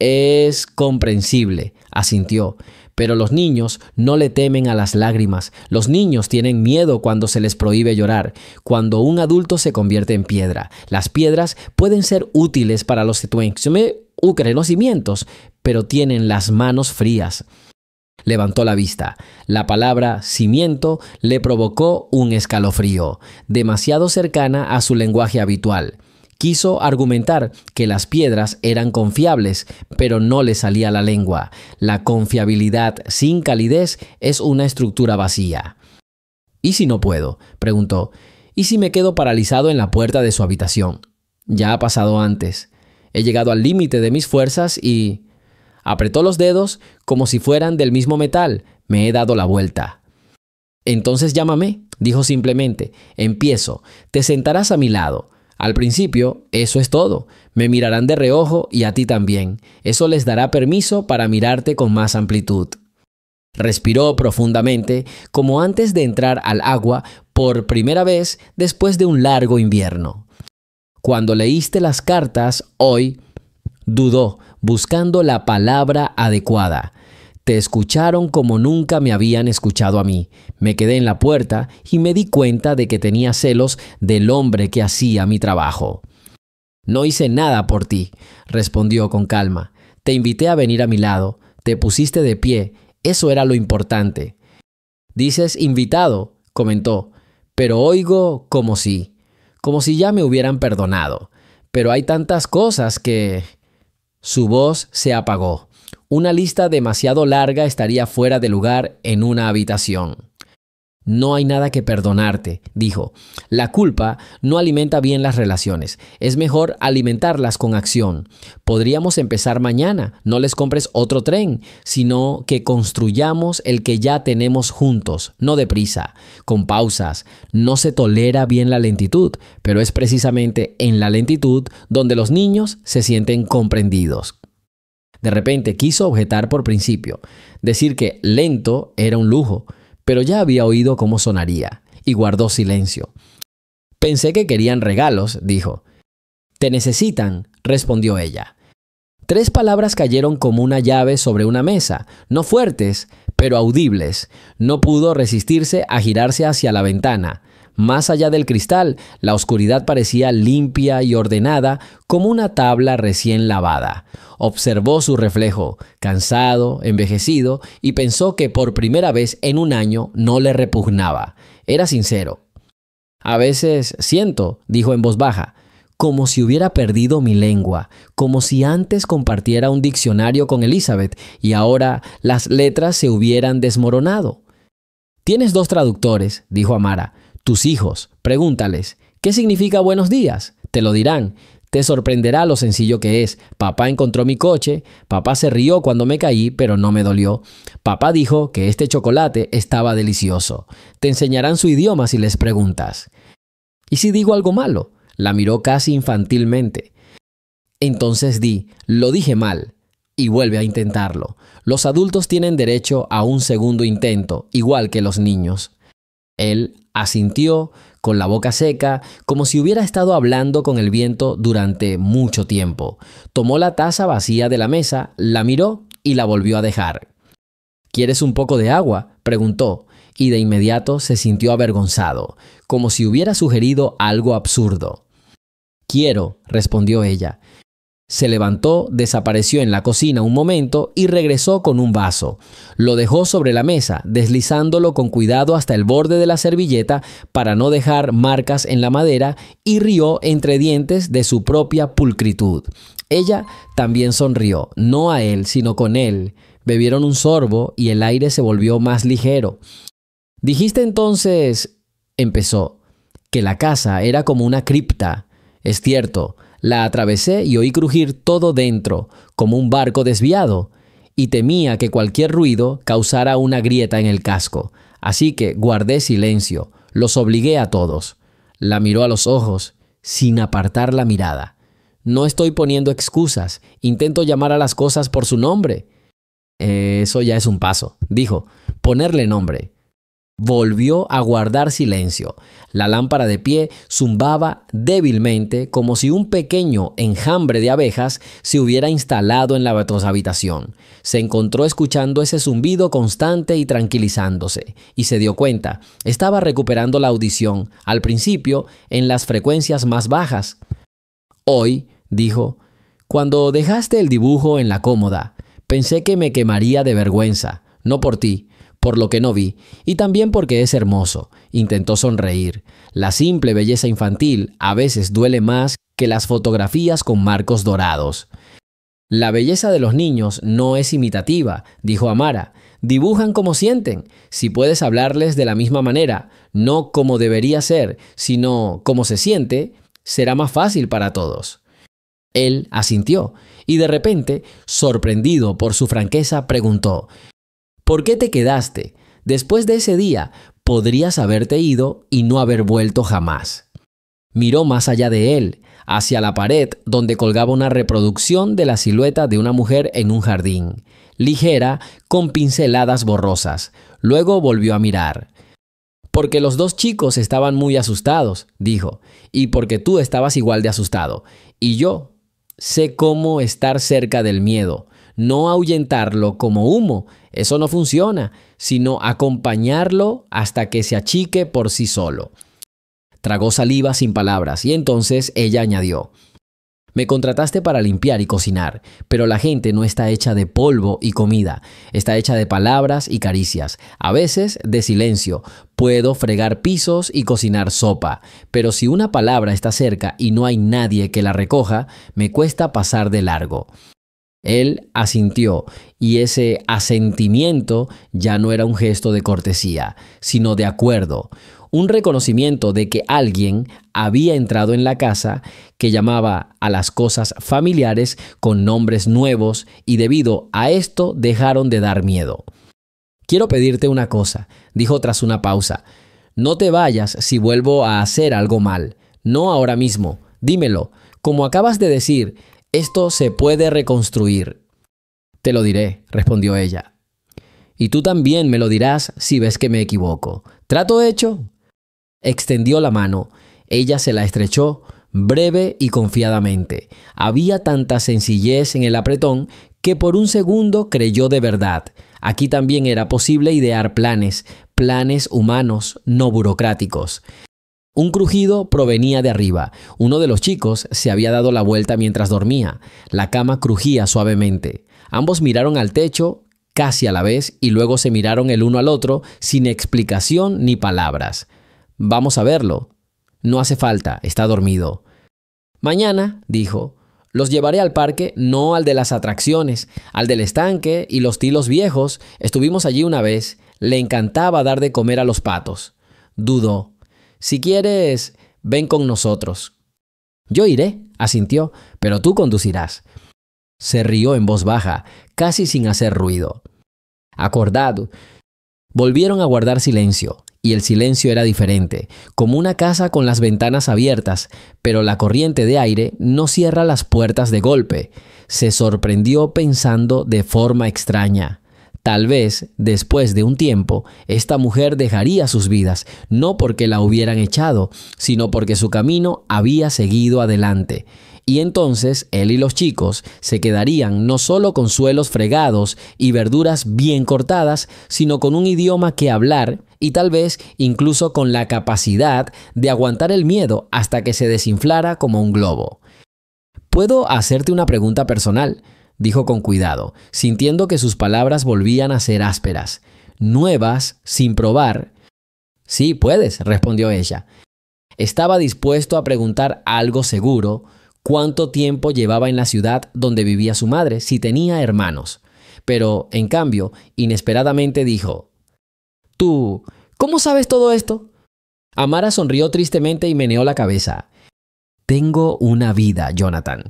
«Es comprensible», asintió, «pero los niños no le temen a las lágrimas. Los niños tienen miedo cuando se les prohíbe llorar, cuando un adulto se convierte en piedra. Las piedras pueden ser útiles para los conocimientos, pero tienen las manos frías». Levantó la vista. La palabra cimiento le provocó un escalofrío, demasiado cercana a su lenguaje habitual. Quiso argumentar que las piedras eran confiables, pero no le salía la lengua. La confiabilidad sin calidez es una estructura vacía. «¿Y si no puedo?», preguntó. «¿Y si me quedo paralizado en la puerta de su habitación? Ya ha pasado antes. He llegado al límite de mis fuerzas y...» Apretó los dedos como si fueran del mismo metal. «Me he dado la vuelta». «Entonces llámame», dijo simplemente. «Empiezo. Te sentarás a mi lado. Al principio, eso es todo. Me mirarán de reojo y a ti también. Eso les dará permiso para mirarte con más amplitud». Respiró profundamente, como antes de entrar al agua por primera vez después de un largo invierno. «Cuando leíste las cartas hoy», dudó, buscando la palabra adecuada. «Te escucharon como nunca me habían escuchado a mí. Me quedé en la puerta y me di cuenta de que tenía celos del hombre que hacía mi trabajo». «No hice nada por ti», respondió con calma. «Te invité a venir a mi lado. Te pusiste de pie. Eso era lo importante». «Dices invitado», comentó, «pero oigo como si ya me hubieran perdonado. Pero hay tantas cosas que...» Su voz se apagó. Una lista demasiado larga estaría fuera de lugar en una habitación. «No hay nada que perdonarte», dijo. «La culpa no alimenta bien las relaciones. Es mejor alimentarlas con acción. Podríamos empezar mañana. No les compres otro tren, sino que construyamos el que ya tenemos juntos, no deprisa, con pausas. No se tolera bien la lentitud, pero es precisamente en la lentitud donde los niños se sienten comprendidos». De repente quiso objetar por principio, decir que lento era un lujo, pero ya había oído cómo sonaría, y guardó silencio. «Pensé que querían regalos», dijo. «Te necesitan», respondió ella. 3 palabras cayeron como una llave sobre una mesa, no fuertes, pero audibles. No pudo resistirse a girarse hacia la ventana. Más allá del cristal, la oscuridad parecía limpia y ordenada como una tabla recién lavada. Observó su reflejo, cansado, envejecido, y pensó que por primera vez en un año no le repugnaba. Era sincero. A veces siento, dijo en voz baja, como si hubiera perdido mi lengua, como si antes compartiera un diccionario con Elizabeth y ahora las letras se hubieran desmoronado. Tienes 2 traductores, dijo Amara. Tus hijos, pregúntales, ¿qué significa buenos días? Te lo dirán. Te sorprenderá lo sencillo que es. Papá encontró mi coche, papá se rió cuando me caí, pero no me dolió. Papá dijo que este chocolate estaba delicioso. Te enseñarán su idioma si les preguntas. ¿Y si digo algo malo? La miró casi infantilmente. Entonces lo dije mal, y vuelve a intentarlo. Los adultos tienen derecho a un segundo intento, igual que los niños. Él asintió, con la boca seca, como si hubiera estado hablando con el viento durante mucho tiempo. Tomó la taza vacía de la mesa, la miró y la volvió a dejar. ¿Quieres un poco de agua?, preguntó, y de inmediato se sintió avergonzado, como si hubiera sugerido algo absurdo. Quiero, respondió ella. Se levantó, desapareció en la cocina un momento y regresó con un vaso. Lo dejó sobre la mesa, deslizándolo con cuidado hasta el borde de la servilleta para no dejar marcas en la madera, y rió entre dientes de su propia pulcritud. Ella también sonrió, no a él, sino con él. Bebieron un sorbo y el aire se volvió más ligero. «Dijiste entonces», empezó, «que la casa era como una cripta. Es cierto, la atravesé y oí crujir todo dentro, como un barco desviado, y temía que cualquier ruido causara una grieta en el casco. Así que guardé silencio, los obligué a todos». La miró a los ojos, sin apartar la mirada. «No estoy poniendo excusas, intento llamar a las cosas por su nombre». «Eso ya es un paso», dijo, «ponerle nombre». Volvió a guardar silencio. La lámpara de pie zumbaba débilmente, como si un pequeño enjambre de abejas se hubiera instalado en la habitación. Se encontró escuchando ese zumbido constante y tranquilizándose, y se dio cuenta. Estaba recuperando la audición, al principio en las frecuencias más bajas. «Hoy», dijo, «cuando dejaste el dibujo en la cómoda, pensé que me quemaría de vergüenza, no por ti, por lo que no vi, y también porque es hermoso». Intentó sonreír. La simple belleza infantil a veces duele más que las fotografías con marcos dorados. «La belleza de los niños no es imitativa», dijo Amara. «Dibujan como sienten. Si puedes hablarles de la misma manera, no como debería ser, sino como se siente, será más fácil para todos». Él asintió, y de repente, sorprendido por su franqueza, preguntó: «¿Por qué te quedaste? Después de ese día, podrías haberte ido y no haber vuelto jamás». Miró más allá de él, hacia la pared donde colgaba una reproducción de la silueta de una mujer en un jardín, ligera, con pinceladas borrosas. Luego volvió a mirar. «Porque los 2 chicos estaban muy asustados», dijo, «y porque tú estabas igual de asustado. Y yo sé cómo estar cerca del miedo. No ahuyentarlo como humo, eso no funciona, sino acompañarlo hasta que se achique por sí solo». Tragó saliva sin palabras y entonces ella añadió: «Me contrataste para limpiar y cocinar, pero la gente no está hecha de polvo y comida, está hecha de palabras y caricias, a veces de silencio. Puedo fregar pisos y cocinar sopa, pero si una palabra está cerca y no hay nadie que la recoja, me cuesta pasar de largo». Él asintió, y ese asentimiento ya no era un gesto de cortesía, sino de acuerdo, un reconocimiento de que alguien había entrado en la casa, que llamaba a las cosas familiares con nombres nuevos, y debido a esto dejaron de dar miedo. «Quiero pedirte una cosa», dijo tras una pausa. «No te vayas si vuelvo a hacer algo mal. No ahora mismo. Dímelo. Como acabas de decir, esto se puede reconstruir». «Te lo diré», respondió ella. «Y tú también me lo dirás si ves que me equivoco. ¿Trato hecho?» Extendió la mano. Ella se la estrechó, breve y confiadamente. Había tanta sencillez en el apretón que por un segundo creyó de verdad. Aquí también era posible idear planes humanos, no burocráticos. Un crujido provenía de arriba. Uno de los chicos se había dado la vuelta mientras dormía. La cama crujía suavemente. Ambos miraron al techo casi a la vez y luego se miraron el uno al otro sin explicación ni palabras. «Vamos a verlo». «No hace falta, está dormido». «Mañana», dijo, «los llevaré al parque, no al de las atracciones, al del estanque y los tilos viejos. Estuvimos allí una vez. Le encantaba dar de comer a los patos». Dudó. «Si quieres, ven con nosotros». «Yo iré», asintió, «pero tú conducirás». Se rió en voz baja, casi sin hacer ruido. Acordado. Volvieron a guardar silencio, y el silencio era diferente, como una casa con las ventanas abiertas, pero la corriente de aire no cierra las puertas de golpe. Se sorprendió pensando de forma extraña. Tal vez, después de un tiempo, esta mujer dejaría sus vidas, no porque la hubieran echado, sino porque su camino había seguido adelante. Y entonces él y los chicos se quedarían no solo con suelos fregados y verduras bien cortadas, sino con un idioma que hablar y tal vez incluso con la capacidad de aguantar el miedo hasta que se desinflara como un globo. «¿Puedo hacerte una pregunta personal?», dijo con cuidado, sintiendo que sus palabras volvían a ser ásperas. «Nuevas, sin probar». «Sí, puedes», respondió ella. Estaba dispuesto a preguntar algo seguro: cuánto tiempo llevaba en la ciudad donde vivía su madre, si tenía hermanos. Pero, en cambio, inesperadamente dijo: «¿Tú, cómo sabes todo esto?». Amara sonrió tristemente y meneó la cabeza. «Tengo una vida, Jonathan.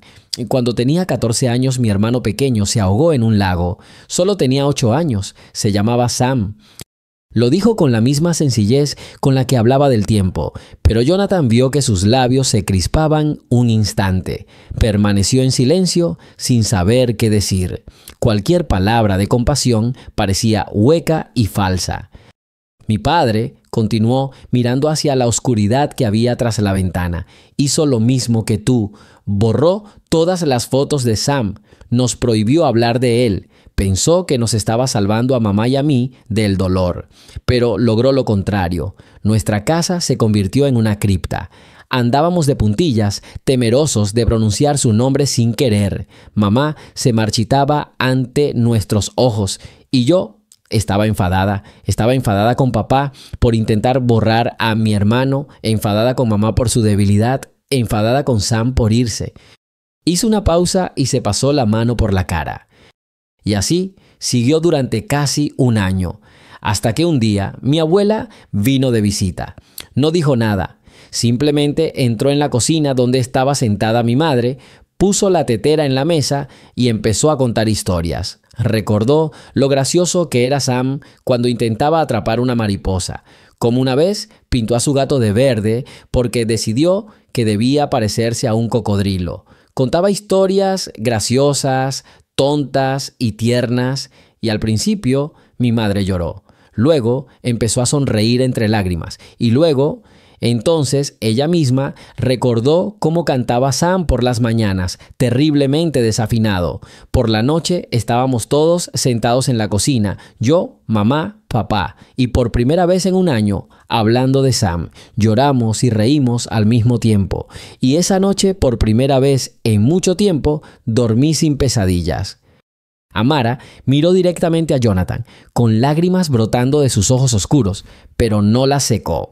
Cuando tenía 14 años, mi hermano pequeño se ahogó en un lago. Solo tenía 8 años. Se llamaba Sam». Lo dijo con la misma sencillez con la que hablaba del tiempo, pero Jonathan vio que sus labios se crispaban un instante. Permaneció en silencio, sin saber qué decir. Cualquier palabra de compasión parecía hueca y falsa. «Mi padre», continuó, mirando hacia la oscuridad que había tras la ventana, «hizo lo mismo que tú. Borró todas las fotos de Sam. Nos prohibió hablar de él. Pensó que nos estaba salvando a mamá y a mí del dolor, pero logró lo contrario. Nuestra casa se convirtió en una cripta. Andábamos de puntillas, temerosos de pronunciar su nombre sin querer. Mamá se marchitaba ante nuestros ojos y yo estaba enfadada con papá por intentar borrar a mi hermano, enfadada con mamá por su debilidad, enfadada con Sam por irse». Hizo una pausa y se pasó la mano por la cara. Y así siguió durante casi un año, hasta que un día mi abuela vino de visita. No dijo nada, simplemente entró en la cocina donde estaba sentada mi madre, puso la tetera en la mesa y empezó a contar historias. Recordó lo gracioso que era Sam cuando intentaba atrapar una mariposa, como una vez pintó a su gato de verde porque decidió que debía parecerse a un cocodrilo. Contaba historias graciosas, tontas y tiernas, y al principio mi madre lloró. Luego empezó a sonreír entre lágrimas, y luego, entonces, ella misma recordó cómo cantaba Sam por las mañanas, terriblemente desafinado. Por la noche estábamos todos sentados en la cocina, yo, mamá, papá, y por primera vez en un año, hablando de Sam, lloramos y reímos al mismo tiempo. Y esa noche, por primera vez en mucho tiempo, dormí sin pesadillas. Amara miró directamente a Jonathan, con lágrimas brotando de sus ojos oscuros, pero no las secó.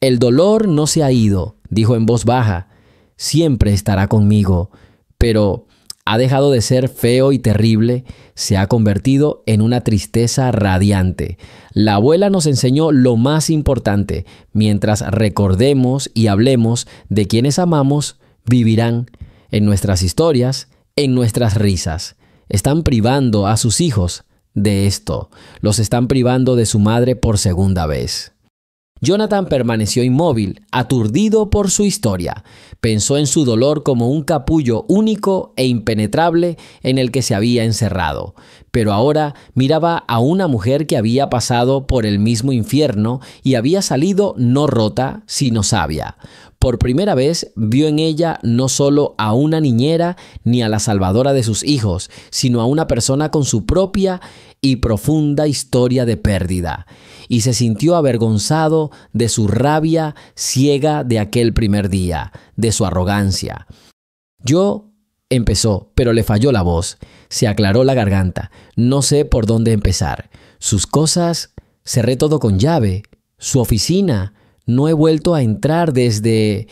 «El dolor no se ha ido», dijo en voz baja. «Siempre estará conmigo, pero ha dejado de ser feo y terrible, se ha convertido en una tristeza radiante. La abuela nos enseñó lo más importante: mientras recordemos y hablemos de quienes amamos, vivirán en nuestras historias, en nuestras risas. Están privando a sus hijos de esto. Los están privando de su madre por segunda vez». Jonathan permaneció inmóvil, aturdido por su historia. Pensó en su dolor como un capullo único e impenetrable en el que se había encerrado. Pero ahora miraba a una mujer que había pasado por el mismo infierno y había salido no rota, sino sabia. Por primera vez vio en ella no solo a una niñera ni a la salvadora de sus hijos, sino a una persona con su propia y profunda historia de pérdida, y se sintió avergonzado de su rabia ciega de aquel primer día, de su arrogancia. Empezó, pero le falló la voz, se aclaró la garganta, no sé por dónde empezar. Sus cosas, cerré todo con llave, su oficina, no he vuelto a entrar desde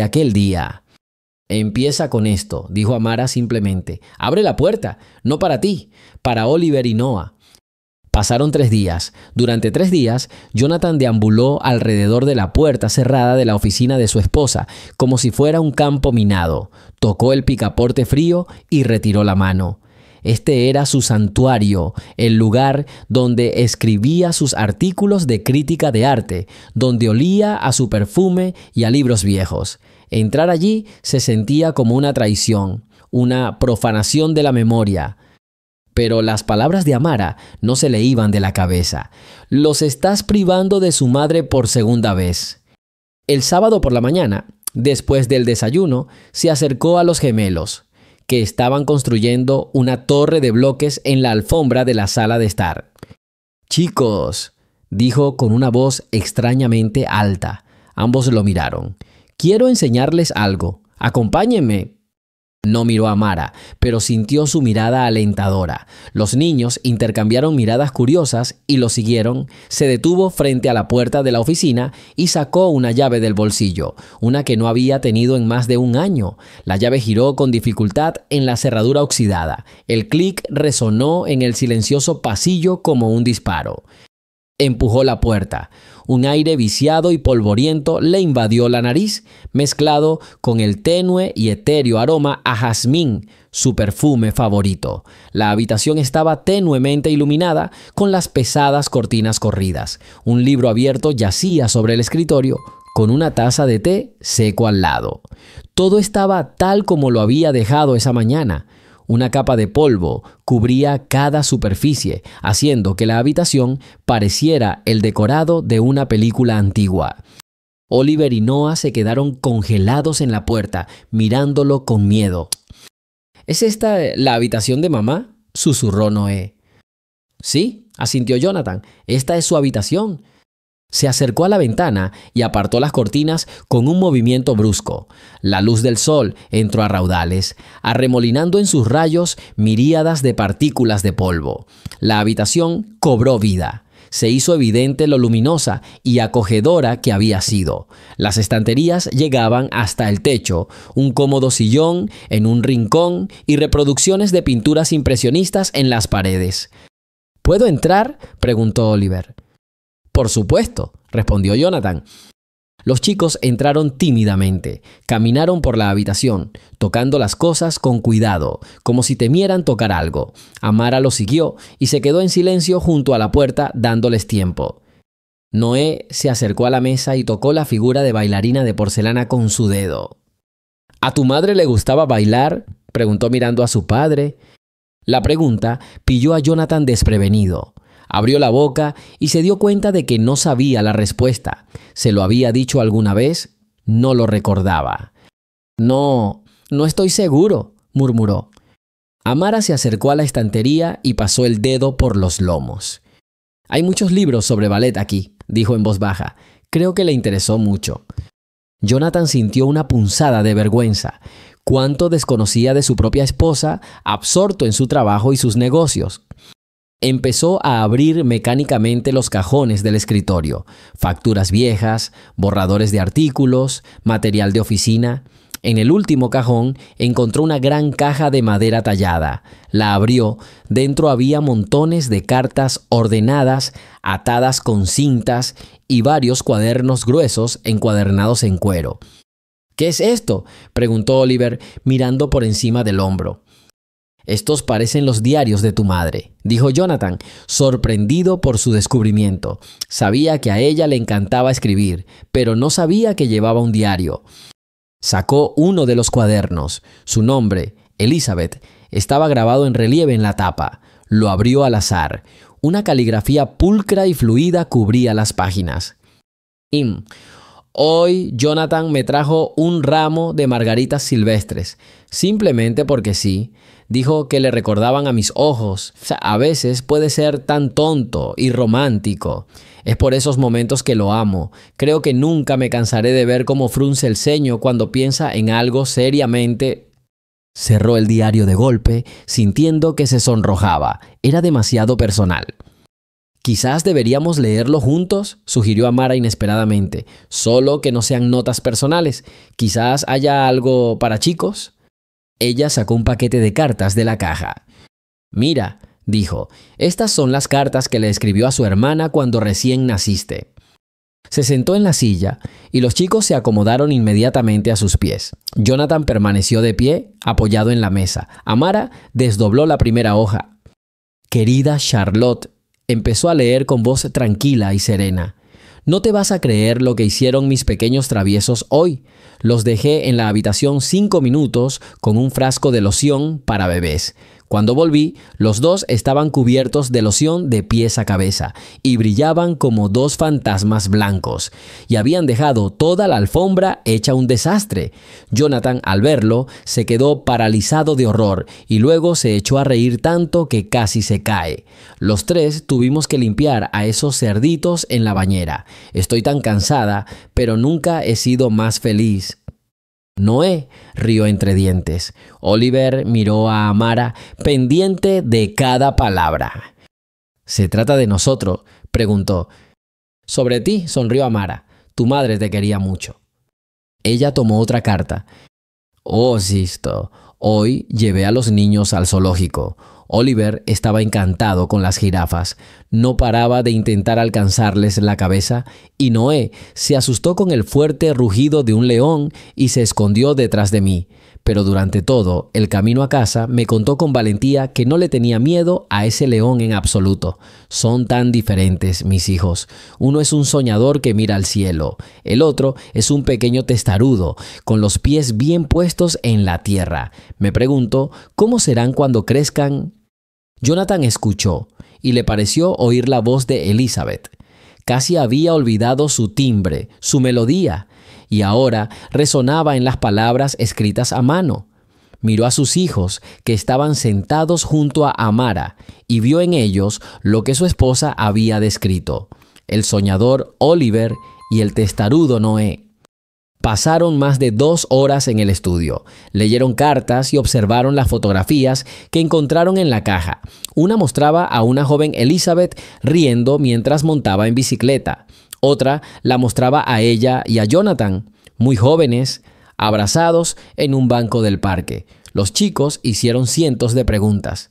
aquel día. Empieza con esto, dijo Amara simplemente. Abre la puerta, no para ti, para Oliver y Noah. Pasaron 3 días. Durante 3 días, Jonathan deambuló alrededor de la puerta cerrada de la oficina de su esposa, como si fuera un campo minado. Tocó el picaporte frío y retiró la mano. Este era su santuario, el lugar donde escribía sus artículos de crítica de arte, donde olía a su perfume y a libros viejos. Entrar allí se sentía como una traición, una profanación de la memoria. Pero las palabras de Amara no se le iban de la cabeza. Los estás privando de su madre por segunda vez. El sábado por la mañana, después del desayuno, se acercó a los gemelos, que estaban construyendo una torre de bloques en la alfombra de la sala de estar. «Chicos», dijo con una voz extrañamente alta. Ambos lo miraron. «Quiero enseñarles algo. Acompáñenme». No miró a Amara, pero sintió su mirada alentadora. Los niños intercambiaron miradas curiosas y lo siguieron. Se detuvo frente a la puerta de la oficina y sacó una llave del bolsillo, una que no había tenido en más de 1 año. La llave giró con dificultad en la cerradura oxidada. El clic resonó en el silencioso pasillo como un disparo. Empujó la puerta. Un aire viciado y polvoriento le invadió la nariz, mezclado con el tenue y etéreo aroma a jazmín, su perfume favorito. La habitación estaba tenuemente iluminada con las pesadas cortinas corridas. Un libro abierto yacía sobre el escritorio, con una taza de té seco al lado. Todo estaba tal como lo había dejado esa mañana. Una capa de polvo cubría cada superficie, haciendo que la habitación pareciera el decorado de una película antigua. Oliver y Noah se quedaron congelados en la puerta, mirándolo con miedo. ¿Es esta la habitación de mamá?, susurró Noé. Sí, asintió Jonathan, esta es su habitación. Se acercó a la ventana y apartó las cortinas con un movimiento brusco. La luz del sol entró a raudales, arremolinando en sus rayos miríadas de partículas de polvo. La habitación cobró vida. Se hizo evidente lo luminosa y acogedora que había sido. Las estanterías llegaban hasta el techo, un cómodo sillón en un rincón y reproducciones de pinturas impresionistas en las paredes. ¿Puedo entrar?, preguntó Oliver. «Por supuesto», respondió Jonathan. Los chicos entraron tímidamente, caminaron por la habitación, tocando las cosas con cuidado, como si temieran tocar algo. Amara los siguió y se quedó en silencio junto a la puerta dándoles tiempo. Noé se acercó a la mesa y tocó la figura de bailarina de porcelana con su dedo. «¿A tu madre le gustaba bailar?», preguntó mirando a su padre. La pregunta pilló a Jonathan desprevenido. Abrió la boca y se dio cuenta de que no sabía la respuesta. ¿Se lo había dicho alguna vez? No lo recordaba. No estoy seguro», murmuró. Amara se acercó a la estantería y pasó el dedo por los lomos. «Hay muchos libros sobre ballet aquí», dijo en voz baja. «Creo que le interesó mucho». Jonathan sintió una punzada de vergüenza. Cuánto desconocía de su propia esposa, absorto en su trabajo y sus negocios. Empezó a abrir mecánicamente los cajones del escritorio. Facturas viejas, borradores de artículos, material de oficina. En el último cajón encontró una gran caja de madera tallada. La abrió. Dentro había montones de cartas ordenadas, atadas con cintas y varios cuadernos gruesos encuadernados en cuero. «¿Qué es esto?», preguntó Oliver mirando por encima del hombro. «Estos parecen los diarios de tu madre», dijo Jonathan, sorprendido por su descubrimiento. Sabía que a ella le encantaba escribir, pero no sabía que llevaba un diario. Sacó uno de los cuadernos. Su nombre, Elizabeth, estaba grabado en relieve en la tapa. Lo abrió al azar. Una caligrafía pulcra y fluida cubría las páginas. Hoy Jonathan me trajo un ramo de margaritas silvestres, simplemente porque sí. Dijo que le recordaban a mis ojos. A veces puede ser tan tonto y romántico. Es por esos momentos que lo amo. Creo que nunca me cansaré de ver cómo frunce el ceño cuando piensa en algo seriamente. Cerró el diario de golpe, sintiendo que se sonrojaba. Era demasiado personal. Quizás deberíamos leerlo juntos, sugirió Amara inesperadamente. Solo que no sean notas personales. Quizás haya algo para chicos. Ella sacó un paquete de cartas de la caja. Mira, dijo, estas son las cartas que le escribió a su hermana cuando recién naciste. Se sentó en la silla y los chicos se acomodaron inmediatamente a sus pies. Jonathan permaneció de pie, apoyado en la mesa. Amara desdobló la primera hoja. Querida Charlotte, empezó a leer con voz tranquila y serena. No te vas a creer lo que hicieron mis pequeños traviesos hoy. Los dejé en la habitación 5 minutos con un frasco de loción para bebés. Cuando volví, los dos estaban cubiertos de loción de pies a cabeza y brillaban como dos fantasmas blancos. Y habían dejado toda la alfombra hecha un desastre. Jonathan, al verlo, se quedó paralizado de horror y luego se echó a reír tanto que casi se cae. Los tres tuvimos que limpiar a esos cerditos en la bañera. Estoy tan cansada, pero nunca he sido más feliz. Noé rió entre dientes. Oliver miró a Amara, pendiente de cada palabra. ¿Se trata de nosotros?, preguntó. Sobre ti, sonrió Amara. Tu madre te quería mucho. Ella tomó otra carta. Oh, Sisto, hoy llevé a los niños al zoológico. Oliver estaba encantado con las jirafas. No paraba de intentar alcanzarles la cabeza y Noé se asustó con el fuerte rugido de un león y se escondió detrás de mí. Pero durante todo el camino a casa me contó con valentía que no le tenía miedo a ese león en absoluto. Son tan diferentes, mis hijos. Uno es un soñador que mira al cielo. El otro es un pequeño testarudo, con los pies bien puestos en la tierra. Me pregunto, ¿cómo serán cuando crezcan? Jonathan escuchó y le pareció oír la voz de Elizabeth. Casi había olvidado su timbre, su melodía, y ahora resonaba en las palabras escritas a mano. Miró a sus hijos, que estaban sentados junto a Amara, y vio en ellos lo que su esposa había descrito: el soñador Oliver y el testarudo Noé. Pasaron más de 2 horas en el estudio. Leyeron cartas y observaron las fotografías que encontraron en la caja. Una mostraba a una joven Elizabeth riendo mientras montaba en bicicleta. Otra la mostraba a ella y a Jonathan, muy jóvenes, abrazados en un banco del parque. Los chicos hicieron cientos de preguntas.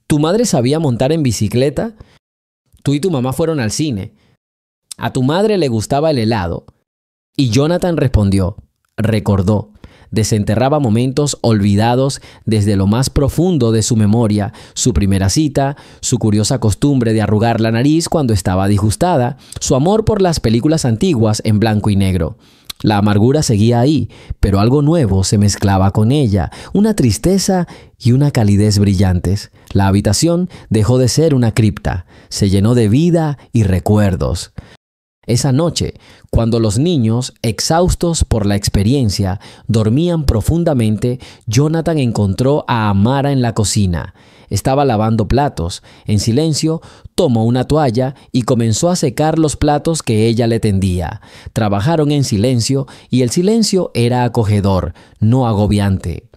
¿Tu madre sabía montar en bicicleta? Tú y tu mamá fueron al cine. ¿A tu madre le gustaba el helado? Y Jonathan respondió, recordó, desenterraba momentos olvidados desde lo más profundo de su memoria, su primera cita, su curiosa costumbre de arrugar la nariz cuando estaba disgustada, su amor por las películas antiguas en blanco y negro. La amargura seguía ahí, pero algo nuevo se mezclaba con ella, una tristeza y una calidez brillantes. La habitación dejó de ser una cripta, se llenó de vida y recuerdos. Esa noche, cuando los niños, exhaustos por la experiencia, dormían profundamente, Jonathan encontró a Amara en la cocina. Estaba lavando platos. En silencio, tomó una toalla y comenzó a secar los platos que ella le tendía. Trabajaron en silencio y el silencio era acogedor, no agobiante.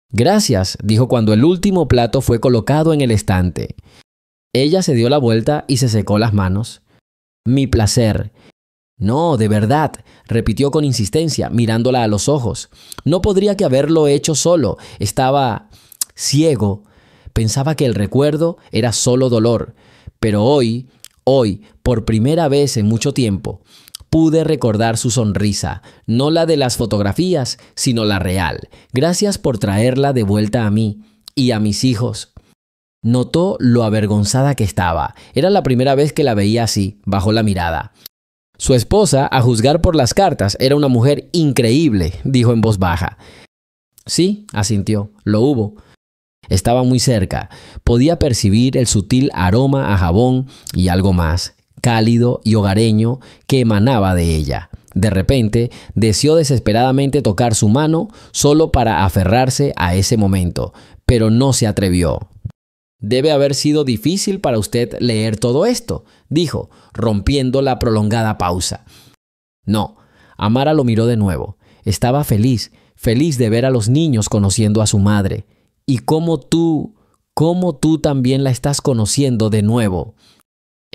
Gracias, dijo cuando el último plato fue colocado en el estante. Ella se dio la vuelta y se secó las manos. Mi placer. No, de verdad, repitió con insistencia, mirándola a los ojos. No podría que haberlo hecho solo. Estaba ciego. Pensaba que el recuerdo era solo dolor. Pero hoy, por primera vez en mucho tiempo, pude recordar su sonrisa, no la de las fotografías, sino la real. Gracias por traerla de vuelta a mí y a mis hijos. Notó lo avergonzada que estaba. Era la primera vez que la veía así, bajó la mirada. Su esposa, a juzgar por las cartas, era una mujer increíble, dijo en voz baja. Sí, asintió, lo hubo. Estaba muy cerca. Podía percibir el sutil aroma a jabón y algo más, cálido y hogareño, que emanaba de ella. De repente, deseó desesperadamente tocar su mano solo para aferrarse a ese momento, pero no se atrevió. «Debe haber sido difícil para usted leer todo esto», dijo, rompiendo la prolongada pausa. No, Amara lo miró de nuevo. Estaba feliz de ver a los niños conociendo a su madre. Y cómo tú también la estás conociendo de nuevo.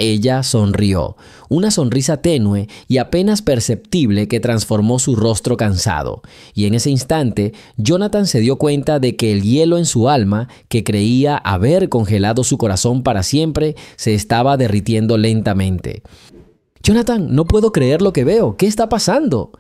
Ella sonrió, una sonrisa tenue y apenas perceptible que transformó su rostro cansado. Y en ese instante, Jonathan se dio cuenta de que el hielo en su alma, que creía haber congelado su corazón para siempre, se estaba derritiendo lentamente. «Jonathan, no puedo creer lo que veo. ¿Qué está pasando?».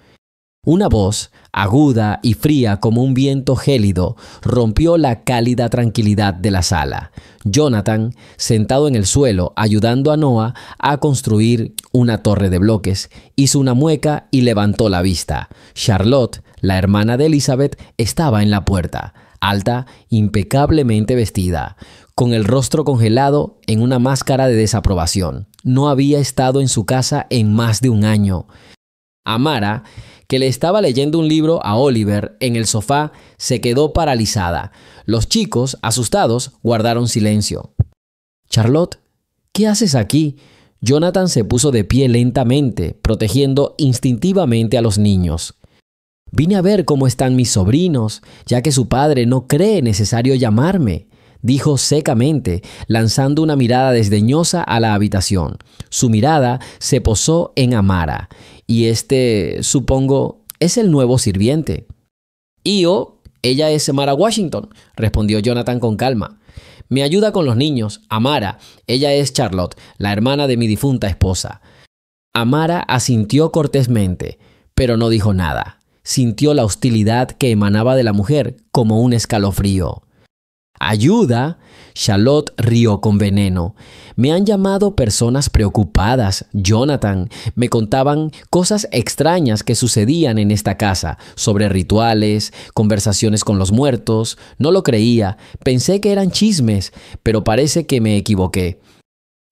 Una voz, aguda y fría como un viento gélido, rompió la cálida tranquilidad de la sala. Jonathan, sentado en el suelo, ayudando a Noah a construir una torre de bloques, hizo una mueca y levantó la vista. Charlotte, la hermana de Elizabeth, estaba en la puerta, alta, impecablemente vestida, con el rostro congelado en una máscara de desaprobación. No había estado en su casa en más de un año. Amara, que le estaba leyendo un libro a Oliver en el sofá, se quedó paralizada. Los chicos, asustados, guardaron silencio. «Charlotte, ¿qué haces aquí?». Jonathan se puso de pie lentamente, protegiendo instintivamente a los niños. «Vine a ver cómo están mis sobrinos, ya que su padre no cree necesario llamarme», dijo secamente, lanzando una mirada desdeñosa a la habitación. Su mirada se posó en Amara. «Y supongo, es el nuevo sirviente». «Ella es Amara Washington», respondió Jonathan con calma. «Me ayuda con los niños. Amara, ella es Charlotte, la hermana de mi difunta esposa». Amara asintió cortésmente, pero no dijo nada. Sintió la hostilidad que emanaba de la mujer como un escalofrío. «¿Ayuda?». Charlotte rió con veneno. «Me han llamado personas preocupadas, Jonathan. Me contaban cosas extrañas que sucedían en esta casa, sobre rituales, conversaciones con los muertos. No lo creía. Pensé que eran chismes, pero parece que me equivoqué».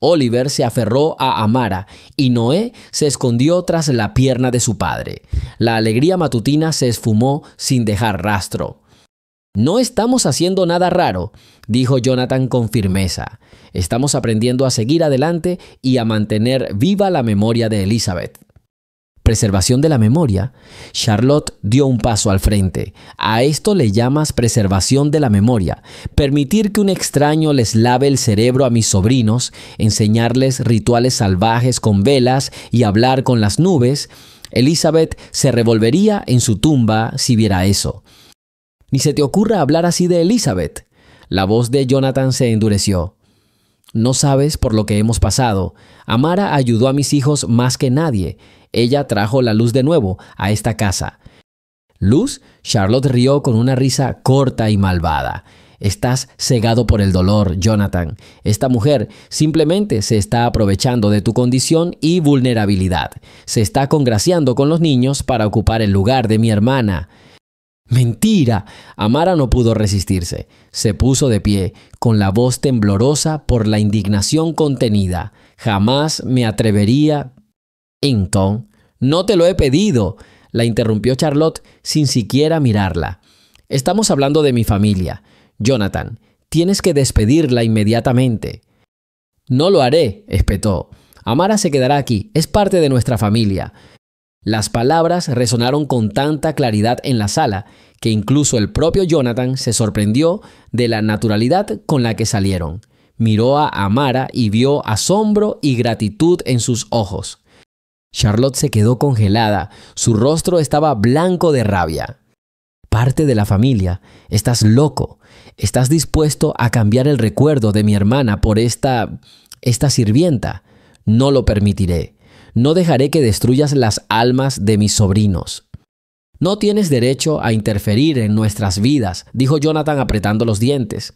Oliver se aferró a Amara y Noé se escondió tras la pierna de su padre. La alegría matutina se esfumó sin dejar rastro. «No estamos haciendo nada raro», dijo Jonathan con firmeza. «Estamos aprendiendo a seguir adelante y a mantener viva la memoria de Elizabeth». «¿Preservación de la memoria?». Charlotte dio un paso al frente. «¿A esto le llamas preservación de la memoria? Permitir que un extraño les lave el cerebro a mis sobrinos, enseñarles rituales salvajes con velas y hablar con las nubes». Elizabeth se revolvería en su tumba si viera eso. «Ni se te ocurra hablar así de Elizabeth». La voz de Jonathan se endureció. «No sabes por lo que hemos pasado. Amara ayudó a mis hijos más que nadie. Ella trajo la luz de nuevo a esta casa». «¿Luz?». Charlotte rió con una risa corta y malvada. «Estás cegado por el dolor, Jonathan. Esta mujer simplemente se está aprovechando de tu condición y vulnerabilidad. Se está congraciando con los niños para ocupar el lugar de mi hermana». «¡Mentira!». Amara no pudo resistirse. Se puso de pie, con la voz temblorosa por la indignación contenida. «Jamás me atrevería». «Enton, no te lo he pedido», la interrumpió Charlotte sin siquiera mirarla. «Estamos hablando de mi familia. Jonathan, tienes que despedirla inmediatamente». «No lo haré», espetó. «Amara se quedará aquí. Es parte de nuestra familia». Las palabras resonaron con tanta claridad en la sala que incluso el propio Jonathan se sorprendió de la naturalidad con la que salieron. Miró a Amara y vio asombro y gratitud en sus ojos. Charlotte se quedó congelada. Su rostro estaba blanco de rabia. «Parte de la familia. Estás loco. ¿Estás dispuesto a cambiar el recuerdo de mi hermana por esta sirvienta? No lo permitiré. No dejaré que destruyas las almas de mis sobrinos». «No tienes derecho a interferir en nuestras vidas», dijo Jonathan apretando los dientes.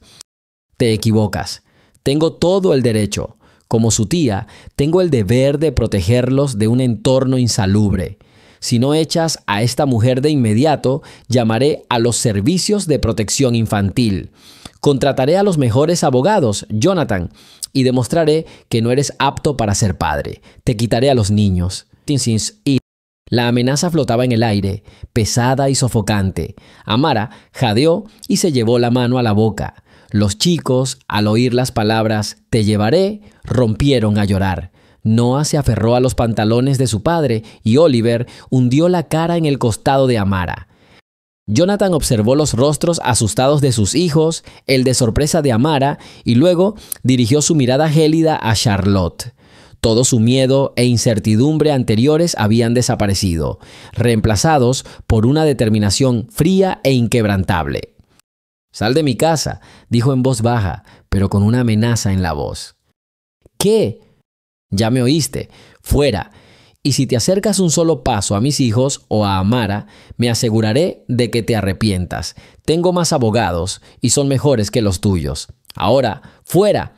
«Te equivocas. Tengo todo el derecho. Como su tía, tengo el deber de protegerlos de un entorno insalubre. Si no echas a esta mujer de inmediato, llamaré a los servicios de protección infantil. Contrataré a los mejores abogados, Jonathan, y demostraré que no eres apto para ser padre. Te quitaré a los niños». La amenaza flotaba en el aire, pesada y sofocante. Amara jadeó y se llevó la mano a la boca. Los chicos, al oír las palabras «te llevaré», rompieron a llorar. Noah se aferró a los pantalones de su padre y Oliver hundió la cara en el costado de Amara. Jonathan observó los rostros asustados de sus hijos, el de sorpresa de Amara, y luego dirigió su mirada gélida a Charlotte. Todo su miedo e incertidumbre anteriores habían desaparecido, reemplazados por una determinación fría e inquebrantable. «Sal de mi casa», dijo en voz baja, pero con una amenaza en la voz. «¿Qué?» «Ya me oíste. Fuera. Y si te acercas un solo paso a mis hijos o a Amara, me aseguraré de que te arrepientas. Tengo más abogados y son mejores que los tuyos. Ahora, fuera».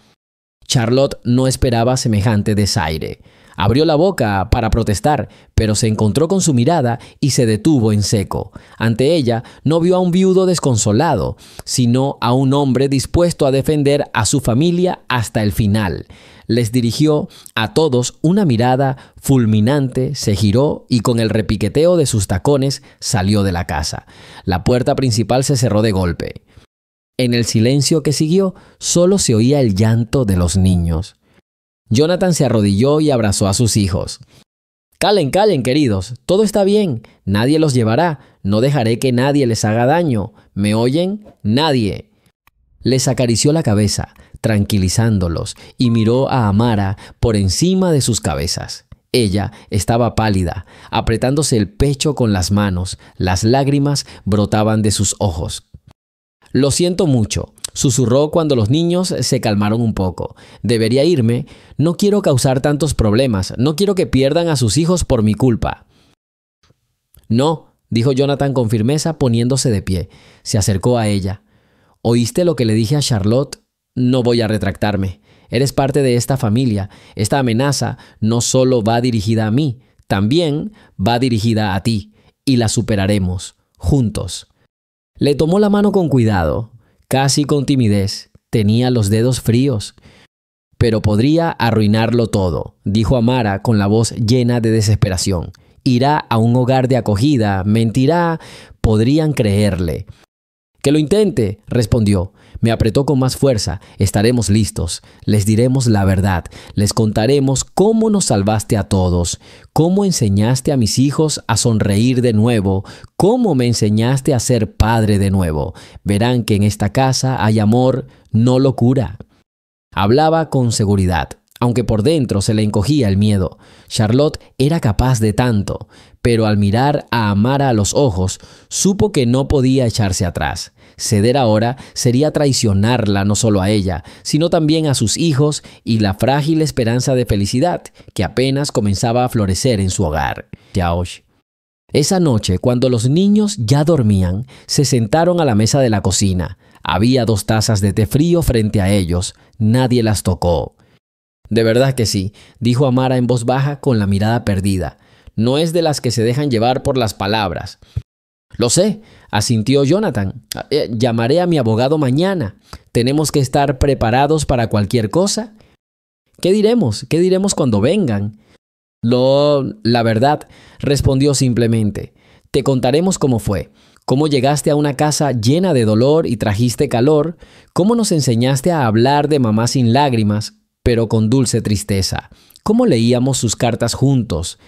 Charlotte no esperaba semejante desaire. Abrió la boca para protestar, pero se encontró con su mirada y se detuvo en seco. Ante ella no vio a un viudo desconsolado, sino a un hombre dispuesto a defender a su familia hasta el final. Les dirigió a todos una mirada fulminante, se giró y con el repiqueteo de sus tacones salió de la casa. La puerta principal se cerró de golpe. En el silencio que siguió, solo se oía el llanto de los niños. Jonathan se arrodilló y abrazó a sus hijos. «Callen, callen, queridos. Todo está bien. Nadie los llevará. No dejaré que nadie les haga daño. ¿Me oyen? Nadie». Les acarició la cabeza, tranquilizándolos, y miró a Amara por encima de sus cabezas. Ella estaba pálida, apretándose el pecho con las manos. Las lágrimas brotaban de sus ojos. «Lo siento mucho», susurró cuando los niños se calmaron un poco. «Debería irme. No quiero causar tantos problemas. No quiero que pierdan a sus hijos por mi culpa». «No», dijo Jonathan con firmeza, poniéndose de pie. Se acercó a ella. «¿Oíste lo que le dije a Charlotte? No voy a retractarme. Eres parte de esta familia. Esta amenaza no solo va dirigida a mí, también va dirigida a ti. Y la superaremos, juntos». Le tomó la mano con cuidado, casi con timidez. Tenía los dedos fríos. «Pero podría arruinarlo todo», dijo Amara con la voz llena de desesperación. «Irá a un hogar de acogida, mentirá, podrían creerle». «Que lo intente», respondió. Me apretó con más fuerza. «Estaremos listos. Les diremos la verdad. Les contaremos cómo nos salvaste a todos, cómo enseñaste a mis hijos a sonreír de nuevo, cómo me enseñaste a ser padre de nuevo. Verán que en esta casa hay amor, no locura». Hablaba con seguridad, aunque por dentro se le encogía el miedo. Charlotte era capaz de tanto, pero al mirar a Amara a los ojos, supo que no podía echarse atrás. Ceder ahora sería traicionarla no solo a ella, sino también a sus hijos y la frágil esperanza de felicidad que apenas comenzaba a florecer en su hogar. Esa noche, cuando los niños ya dormían, se sentaron a la mesa de la cocina. Había 2 tazas de té frío frente a ellos. Nadie las tocó. «De verdad que sí», dijo Amara en voz baja con la mirada perdida. «No es de las que se dejan llevar por las palabras». «Lo sé», asintió Jonathan. «Llamaré a mi abogado mañana. Tenemos que estar preparados para cualquier cosa». «¿Qué diremos? ¿Qué diremos cuando vengan?» La verdad», respondió simplemente. «Te contaremos cómo fue. Cómo llegaste a una casa llena de dolor y trajiste calor. Cómo nos enseñaste a hablar de mamá sin lágrimas, pero con dulce tristeza. Cómo leíamos sus cartas juntos.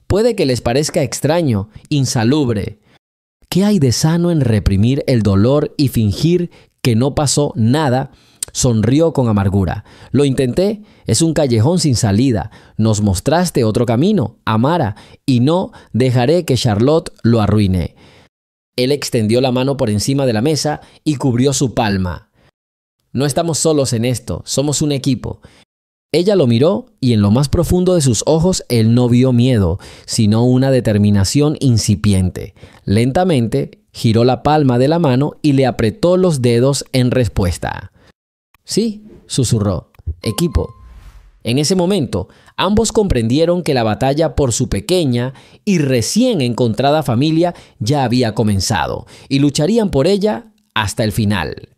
Puede que les parezca extraño, insalubre. ¿Qué hay de sano en reprimir el dolor y fingir que no pasó nada?» Sonrió con amargura. «Lo intenté. Es un callejón sin salida. Nos mostraste otro camino, Amara, y no dejaré que Charlotte lo arruine». Él extendió la mano por encima de la mesa y cubrió su palma. «No estamos solos en esto. Somos un equipo». Ella lo miró y en lo más profundo de sus ojos él no vio miedo, sino una determinación incipiente. Lentamente giró la palma de la mano y le apretó los dedos en respuesta. «Sí», susurró, «equipo». En ese momento, ambos comprendieron que la batalla por su pequeña y recién encontrada familia ya había comenzado y lucharían por ella hasta el final.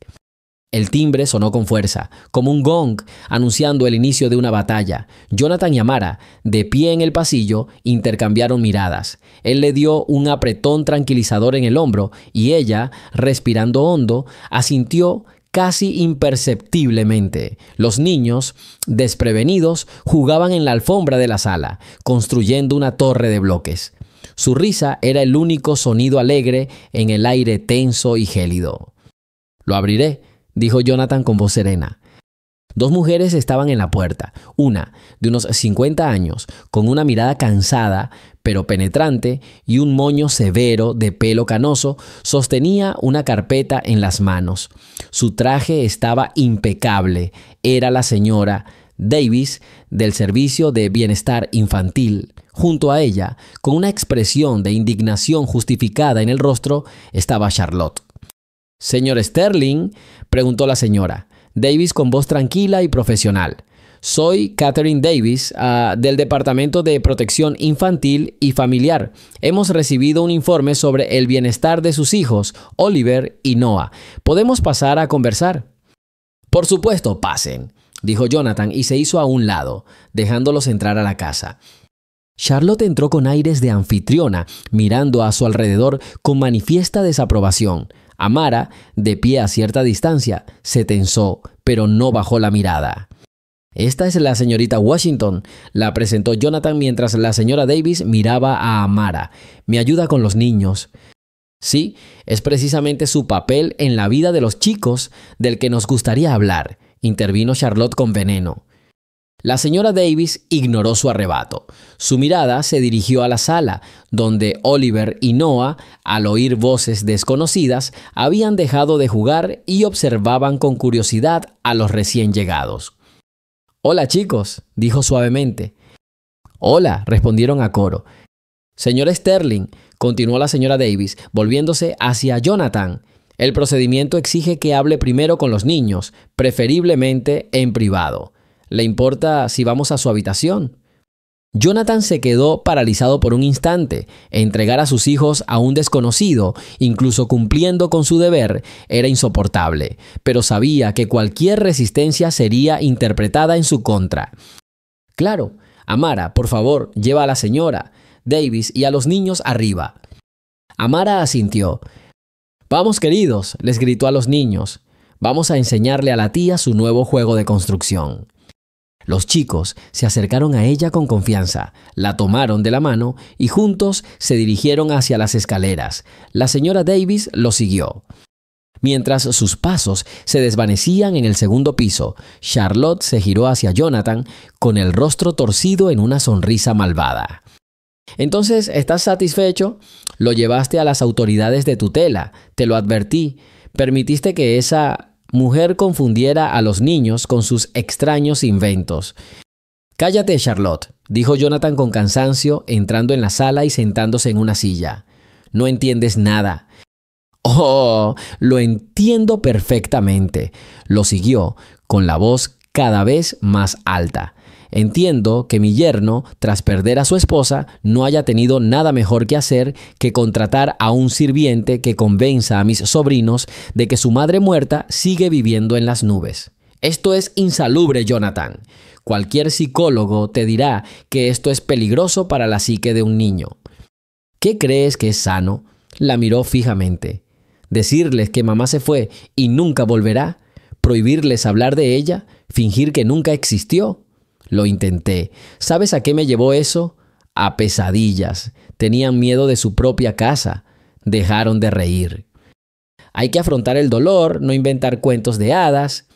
El timbre sonó con fuerza, como un gong, anunciando el inicio de una batalla. Jonathan y Amara, de pie en el pasillo, intercambiaron miradas. Él le dio un apretón tranquilizador en el hombro y ella, respirando hondo, asintió casi imperceptiblemente. Los niños, desprevenidos, jugaban en la alfombra de la sala, construyendo una torre de bloques. Su risa era el único sonido alegre en el aire tenso y gélido. «Lo abriré», dijo Jonathan con voz serena. Dos mujeres estaban en la puerta, una de unos 50 años, con una mirada cansada pero penetrante y un moño severo de pelo canoso, sostenía una carpeta en las manos. Su traje estaba impecable. Era la señora Davis del Servicio de Bienestar Infantil. Junto a ella, con una expresión de indignación justificada en el rostro, estaba Charlotte. «¿Señor Sterling?», preguntó la señora Davis con voz tranquila y profesional. «Soy Catherine Davis, del Departamento de Protección Infantil y Familiar. Hemos recibido un informe sobre el bienestar de sus hijos, Oliver y Noah. ¿Podemos pasar a conversar?» «Por supuesto, pasen», dijo Jonathan y se hizo a un lado, dejándolos entrar a la casa. Charlotte entró con aires de anfitriona, mirando a su alrededor con manifiesta desaprobación. Amara, de pie a cierta distancia, se tensó, pero no bajó la mirada. «Esta es la señorita Washington», la presentó Jonathan mientras la señora Davis miraba a Amara. «Me ayuda con los niños». «Sí, es precisamente su papel en la vida de los chicos del que nos gustaría hablar», intervino Charlotte con veneno. La señora Davis ignoró su arrebato. Su mirada se dirigió a la sala, donde Oliver y Noah, al oír voces desconocidas, habían dejado de jugar y observaban con curiosidad a los recién llegados. «Hola, chicos», dijo suavemente. «Hola», respondieron a coro. «Señor Sterling», continuó la señora Davis, volviéndose hacia Jonathan, «el procedimiento exige que hable primero con los niños, preferiblemente en privado. ¿Le importa si vamos a su habitación?» Jonathan se quedó paralizado por un instante. Entregar a sus hijos a un desconocido, incluso cumpliendo con su deber, era insoportable, pero sabía que cualquier resistencia sería interpretada en su contra. «Claro, Amara, por favor, lleva a la señora Davis y a los niños arriba». Amara asintió. «Vamos, queridos», les gritó a los niños. «Vamos a enseñarle a la tía su nuevo juego de construcción». Los chicos se acercaron a ella con confianza, la tomaron de la mano y juntos se dirigieron hacia las escaleras. La señora Davis los siguió. Mientras sus pasos se desvanecían en el segundo piso, Charlotte se giró hacia Jonathan con el rostro torcido en una sonrisa malvada. «Entonces, ¿estás satisfecho? Lo llevaste a las autoridades de tutela, te lo advertí. Permitiste que esa mujer confundiera a los niños con sus extraños inventos». «Cállate, Charlotte», dijo Jonathan con cansancio, entrando en la sala y sentándose en una silla. «No entiendes nada». «Oh, lo entiendo perfectamente», lo siguió, con la voz cada vez más alta. «Entiendo que mi yerno, tras perder a su esposa, no haya tenido nada mejor que hacer que contratar a un sirviente que convenza a mis sobrinos de que su madre muerta sigue viviendo en las nubes. Esto es insalubre, Jonathan. Cualquier psicólogo te dirá que esto es peligroso para la psique de un niño. ¿Qué crees que es sano?». La miró fijamente. «¿Decirles que mamá se fue y nunca volverá? ¿Prohibirles hablar de ella? ¿Fingir que nunca existió?». «Lo intenté. ¿Sabes a qué me llevó eso? A pesadillas. Tenían miedo de su propia casa. Dejaron de reír». Hay que afrontar el dolor, no inventar cuentos de hadas.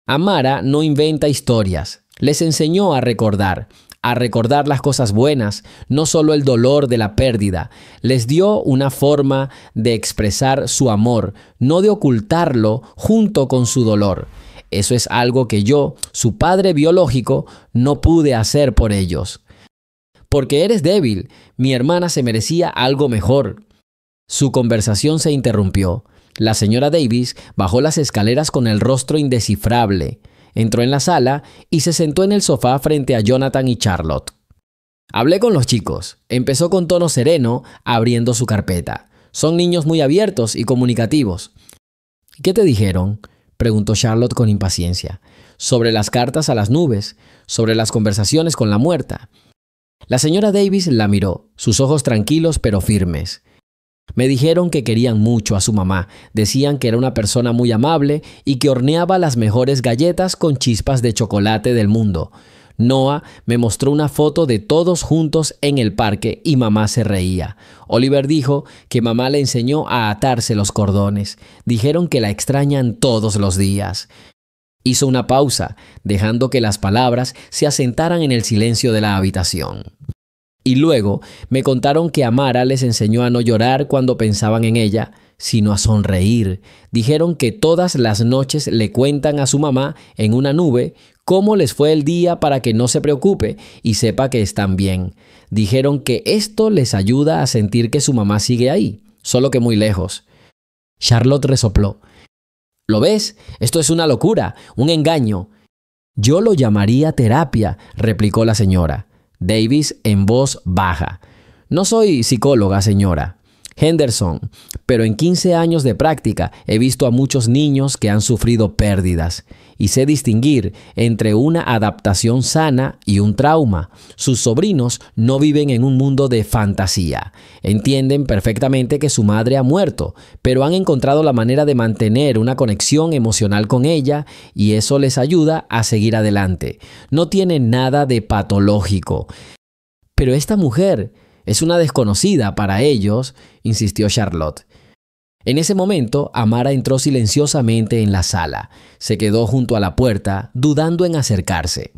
Amara no inventa historias. Les enseñó a recordar las cosas buenas, no solo el dolor de la pérdida. Les dio una forma de expresar su amor, no de ocultarlo junto con su dolor. Eso es algo que yo, su padre biológico, no pude hacer por ellos. «Porque eres débil, mi hermana se merecía algo mejor». Su conversación se interrumpió. La señora Davis bajó las escaleras con el rostro indescifrable. Entró en la sala y se sentó en el sofá frente a Jonathan y Charlotte. «Hablé con los chicos», empezó con tono sereno, abriendo su carpeta. «Son niños muy abiertos y comunicativos». «¿Qué te dijeron?», preguntó Charlotte con impaciencia. Sobre las cartas a las nubes, sobre las conversaciones con la muerta. La señora Davis la miró, sus ojos tranquilos pero firmes. Me dijeron que querían mucho a su mamá, decían que era una persona muy amable y que horneaba las mejores galletas con chispas de chocolate del mundo. Noah me mostró una foto de todos juntos en el parque y mamá se reía. Oliver dijo que mamá le enseñó a atarse los cordones. Dijeron que la extrañan todos los días. Hizo una pausa, dejando que las palabras se asentaran en el silencio de la habitación. Y luego me contaron que Amara les enseñó a no llorar cuando pensaban en ella, sino a sonreír. Dijeron que todas las noches le cuentan a su mamá en una nube cómo les fue el día para que no se preocupe y sepa que están bien. Dijeron que esto les ayuda a sentir que su mamá sigue ahí, solo que muy lejos. Charlotte resopló. ¿Lo ves? Esto es una locura, un engaño. Yo lo llamaría terapia, replicó la señora Davis en voz baja. No soy psicóloga, señora Henderson, pero en 15 años de práctica he visto a muchos niños que han sufrido pérdidas y sé distinguir entre una adaptación sana y un trauma. Sus sobrinos no viven en un mundo de fantasía. Entienden perfectamente que su madre ha muerto, pero han encontrado la manera de mantener una conexión emocional con ella y eso les ayuda a seguir adelante. No tiene nada de patológico. Pero esta mujer es una desconocida para ellos, insistió Charlotte. En ese momento, Amara entró silenciosamente en la sala. Se quedó junto a la puerta, dudando en acercarse.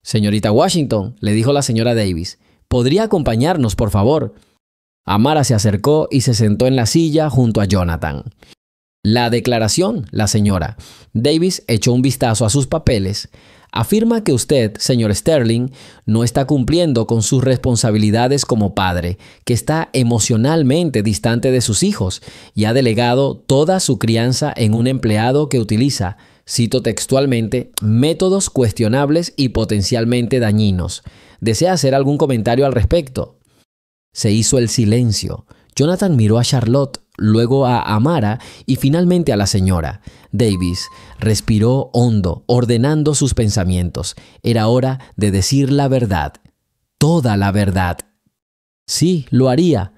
«Señorita Washington», le dijo la señora Davis, «¿podría acompañarnos, por favor?» Amara se acercó y se sentó en la silla junto a Jonathan. «La declaración, la señora». Davis echó un vistazo a sus papeles. «Afirma que usted, señor Sterling, no está cumpliendo con sus responsabilidades como padre, que está emocionalmente distante de sus hijos y ha delegado toda su crianza en un empleado que utiliza, cito textualmente, métodos cuestionables y potencialmente dañinos. ¿Desea hacer algún comentario al respecto?» Se hizo el silencio. Jonathan miró a Charlotte, luego a Amara y finalmente a la señora. Davis respiró hondo, ordenando sus pensamientos. Era hora de decir la verdad, toda la verdad. «Sí, lo haría»,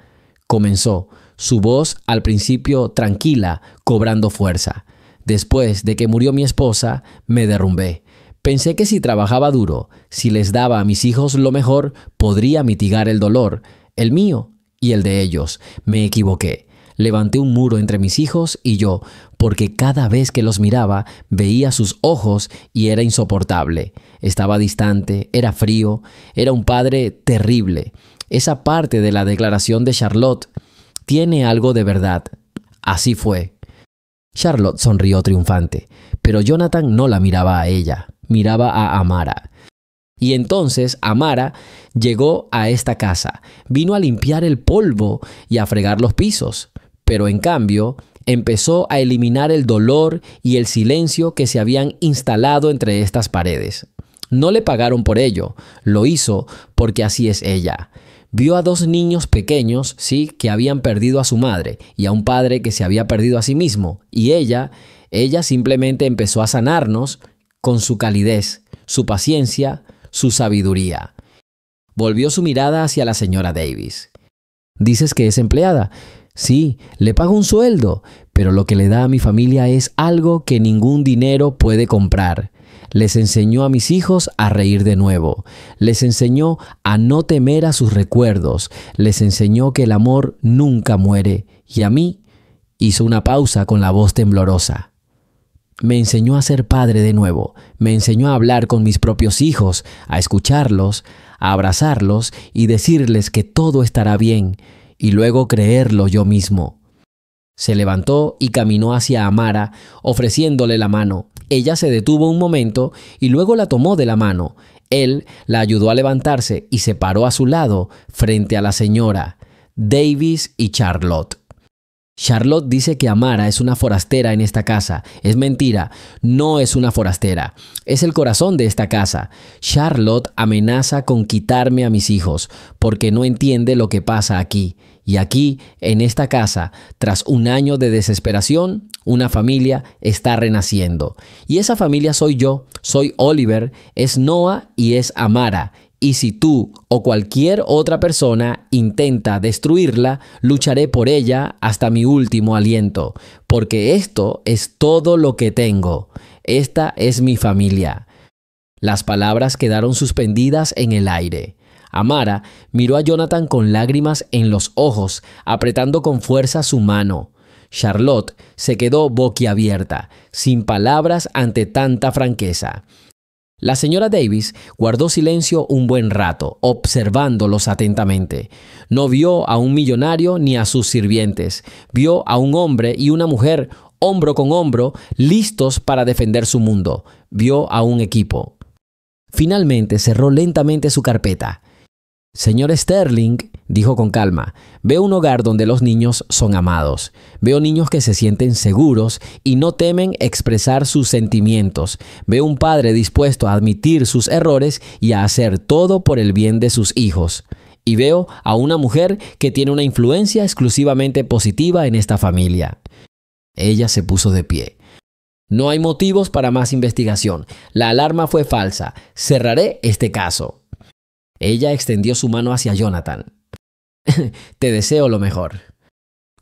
comenzó, su voz al principio tranquila, cobrando fuerza. «Después de que murió mi esposa, me derrumbé. Pensé que si trabajaba duro, si les daba a mis hijos lo mejor, podría mitigar el dolor, el mío y el de ellos. Me equivoqué. Levanté un muro entre mis hijos y yo, porque cada vez que los miraba, veía sus ojos y era insoportable. Estaba distante, era frío, era un padre terrible. Esa parte de la declaración de Charlotte tiene algo de verdad. Así fue». Charlotte sonrió triunfante, pero Jonathan no la miraba a ella, miraba a Amara. Y entonces Amara llegó a esta casa, vino a limpiar el polvo y a fregar los pisos, pero en cambio empezó a eliminar el dolor y el silencio que se habían instalado entre estas paredes. No le pagaron por ello, lo hizo porque así es ella. Vio a 2 niños pequeños, sí, que habían perdido a su madre y a un padre que se había perdido a sí mismo, y ella simplemente empezó a sanarnos con su calidez, su paciencia, su sabiduría. Volvió su mirada hacia la señora Davis. «¿Dices que es empleada?» «Sí, le pago un sueldo, pero lo que le da a mi familia es algo que ningún dinero puede comprar. Les enseñó a mis hijos a reír de nuevo. Les enseñó a no temer a sus recuerdos. Les enseñó que el amor nunca muere. Y a mí», hizo una pausa con la voz temblorosa, «me enseñó a ser padre de nuevo. Me enseñó a hablar con mis propios hijos, a escucharlos, a abrazarlos y decirles que todo estará bien, y luego creerlo yo mismo». Se levantó y caminó hacia Amara, ofreciéndole la mano. Ella se detuvo un momento y luego la tomó de la mano. Él la ayudó a levantarse y se paró a su lado, frente a la señora Davis y Charlotte. Charlotte dice que Amara es una forastera en esta casa. Es mentira, no es una forastera. Es el corazón de esta casa. Charlotte amenaza con quitarme a mis hijos porque no entiende lo que pasa aquí. Y aquí, en esta casa, tras un año de desesperación, una familia está renaciendo. Y esa familia soy yo, soy Oliver, es Noah y es Amara. Y si tú o cualquier otra persona intenta destruirla, lucharé por ella hasta mi último aliento, porque esto es todo lo que tengo. Esta es mi familia. Las palabras quedaron suspendidas en el aire. Amara miró a Jonathan con lágrimas en los ojos, apretando con fuerza su mano. Charlotte se quedó boquiabierta, sin palabras ante tanta franqueza. La señora Davis guardó silencio un buen rato, observándolos atentamente. No vio a un millonario ni a sus sirvientes. Vio a un hombre y una mujer, hombro con hombro, listos para defender su mundo. Vio a un equipo. Finalmente cerró lentamente su carpeta. Señor Sterling, dijo con calma, veo un hogar donde los niños son amados. Veo niños que se sienten seguros y no temen expresar sus sentimientos. Veo un padre dispuesto a admitir sus errores y a hacer todo por el bien de sus hijos. Y veo a una mujer que tiene una influencia exclusivamente positiva en esta familia. Ella se puso de pie. No hay motivos para más investigación. La alarma fue falsa. Cerraré este caso. Ella extendió su mano hacia Jonathan. Te deseo lo mejor.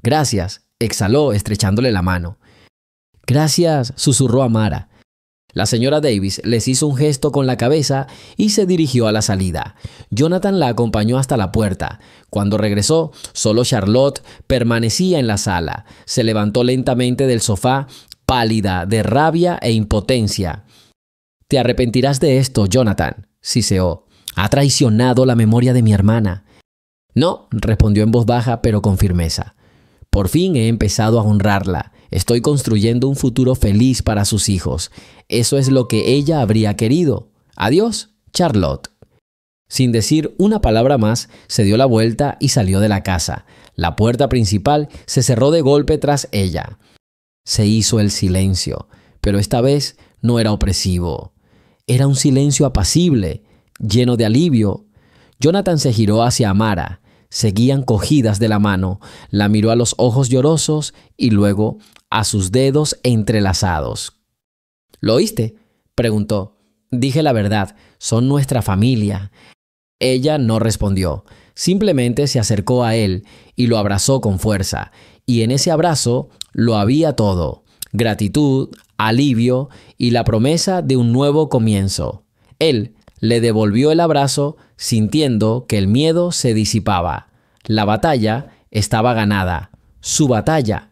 Gracias, exhaló estrechándole la mano. Gracias, susurró Amara. La señora Davis les hizo un gesto con la cabeza y se dirigió a la salida. Jonathan la acompañó hasta la puerta. Cuando regresó, solo Charlotte permanecía en la sala. Se levantó lentamente del sofá, pálida de rabia e impotencia. Te arrepentirás de esto, Jonathan, siseó. Ha traicionado la memoria de mi hermana. No, respondió en voz baja, pero con firmeza. Por fin he empezado a honrarla. Estoy construyendo un futuro feliz para sus hijos. Eso es lo que ella habría querido. Adiós, Charlotte. Sin decir una palabra más, se dio la vuelta y salió de la casa. La puerta principal se cerró de golpe tras ella. Se hizo el silencio, pero esta vez no era opresivo. Era un silencio apacible, lleno de alivio. Jonathan se giró hacia Amara. Seguían cogidas de la mano. La miró a los ojos llorosos y luego a sus dedos entrelazados. ¿Lo oíste?, preguntó. Dije la verdad. Son nuestra familia. Ella no respondió. Simplemente se acercó a él y lo abrazó con fuerza. Y en ese abrazo lo había todo: gratitud, alivio y la promesa de un nuevo comienzo. Él le devolvió el abrazo, sintiendo que el miedo se disipaba. La batalla estaba ganada. Su batalla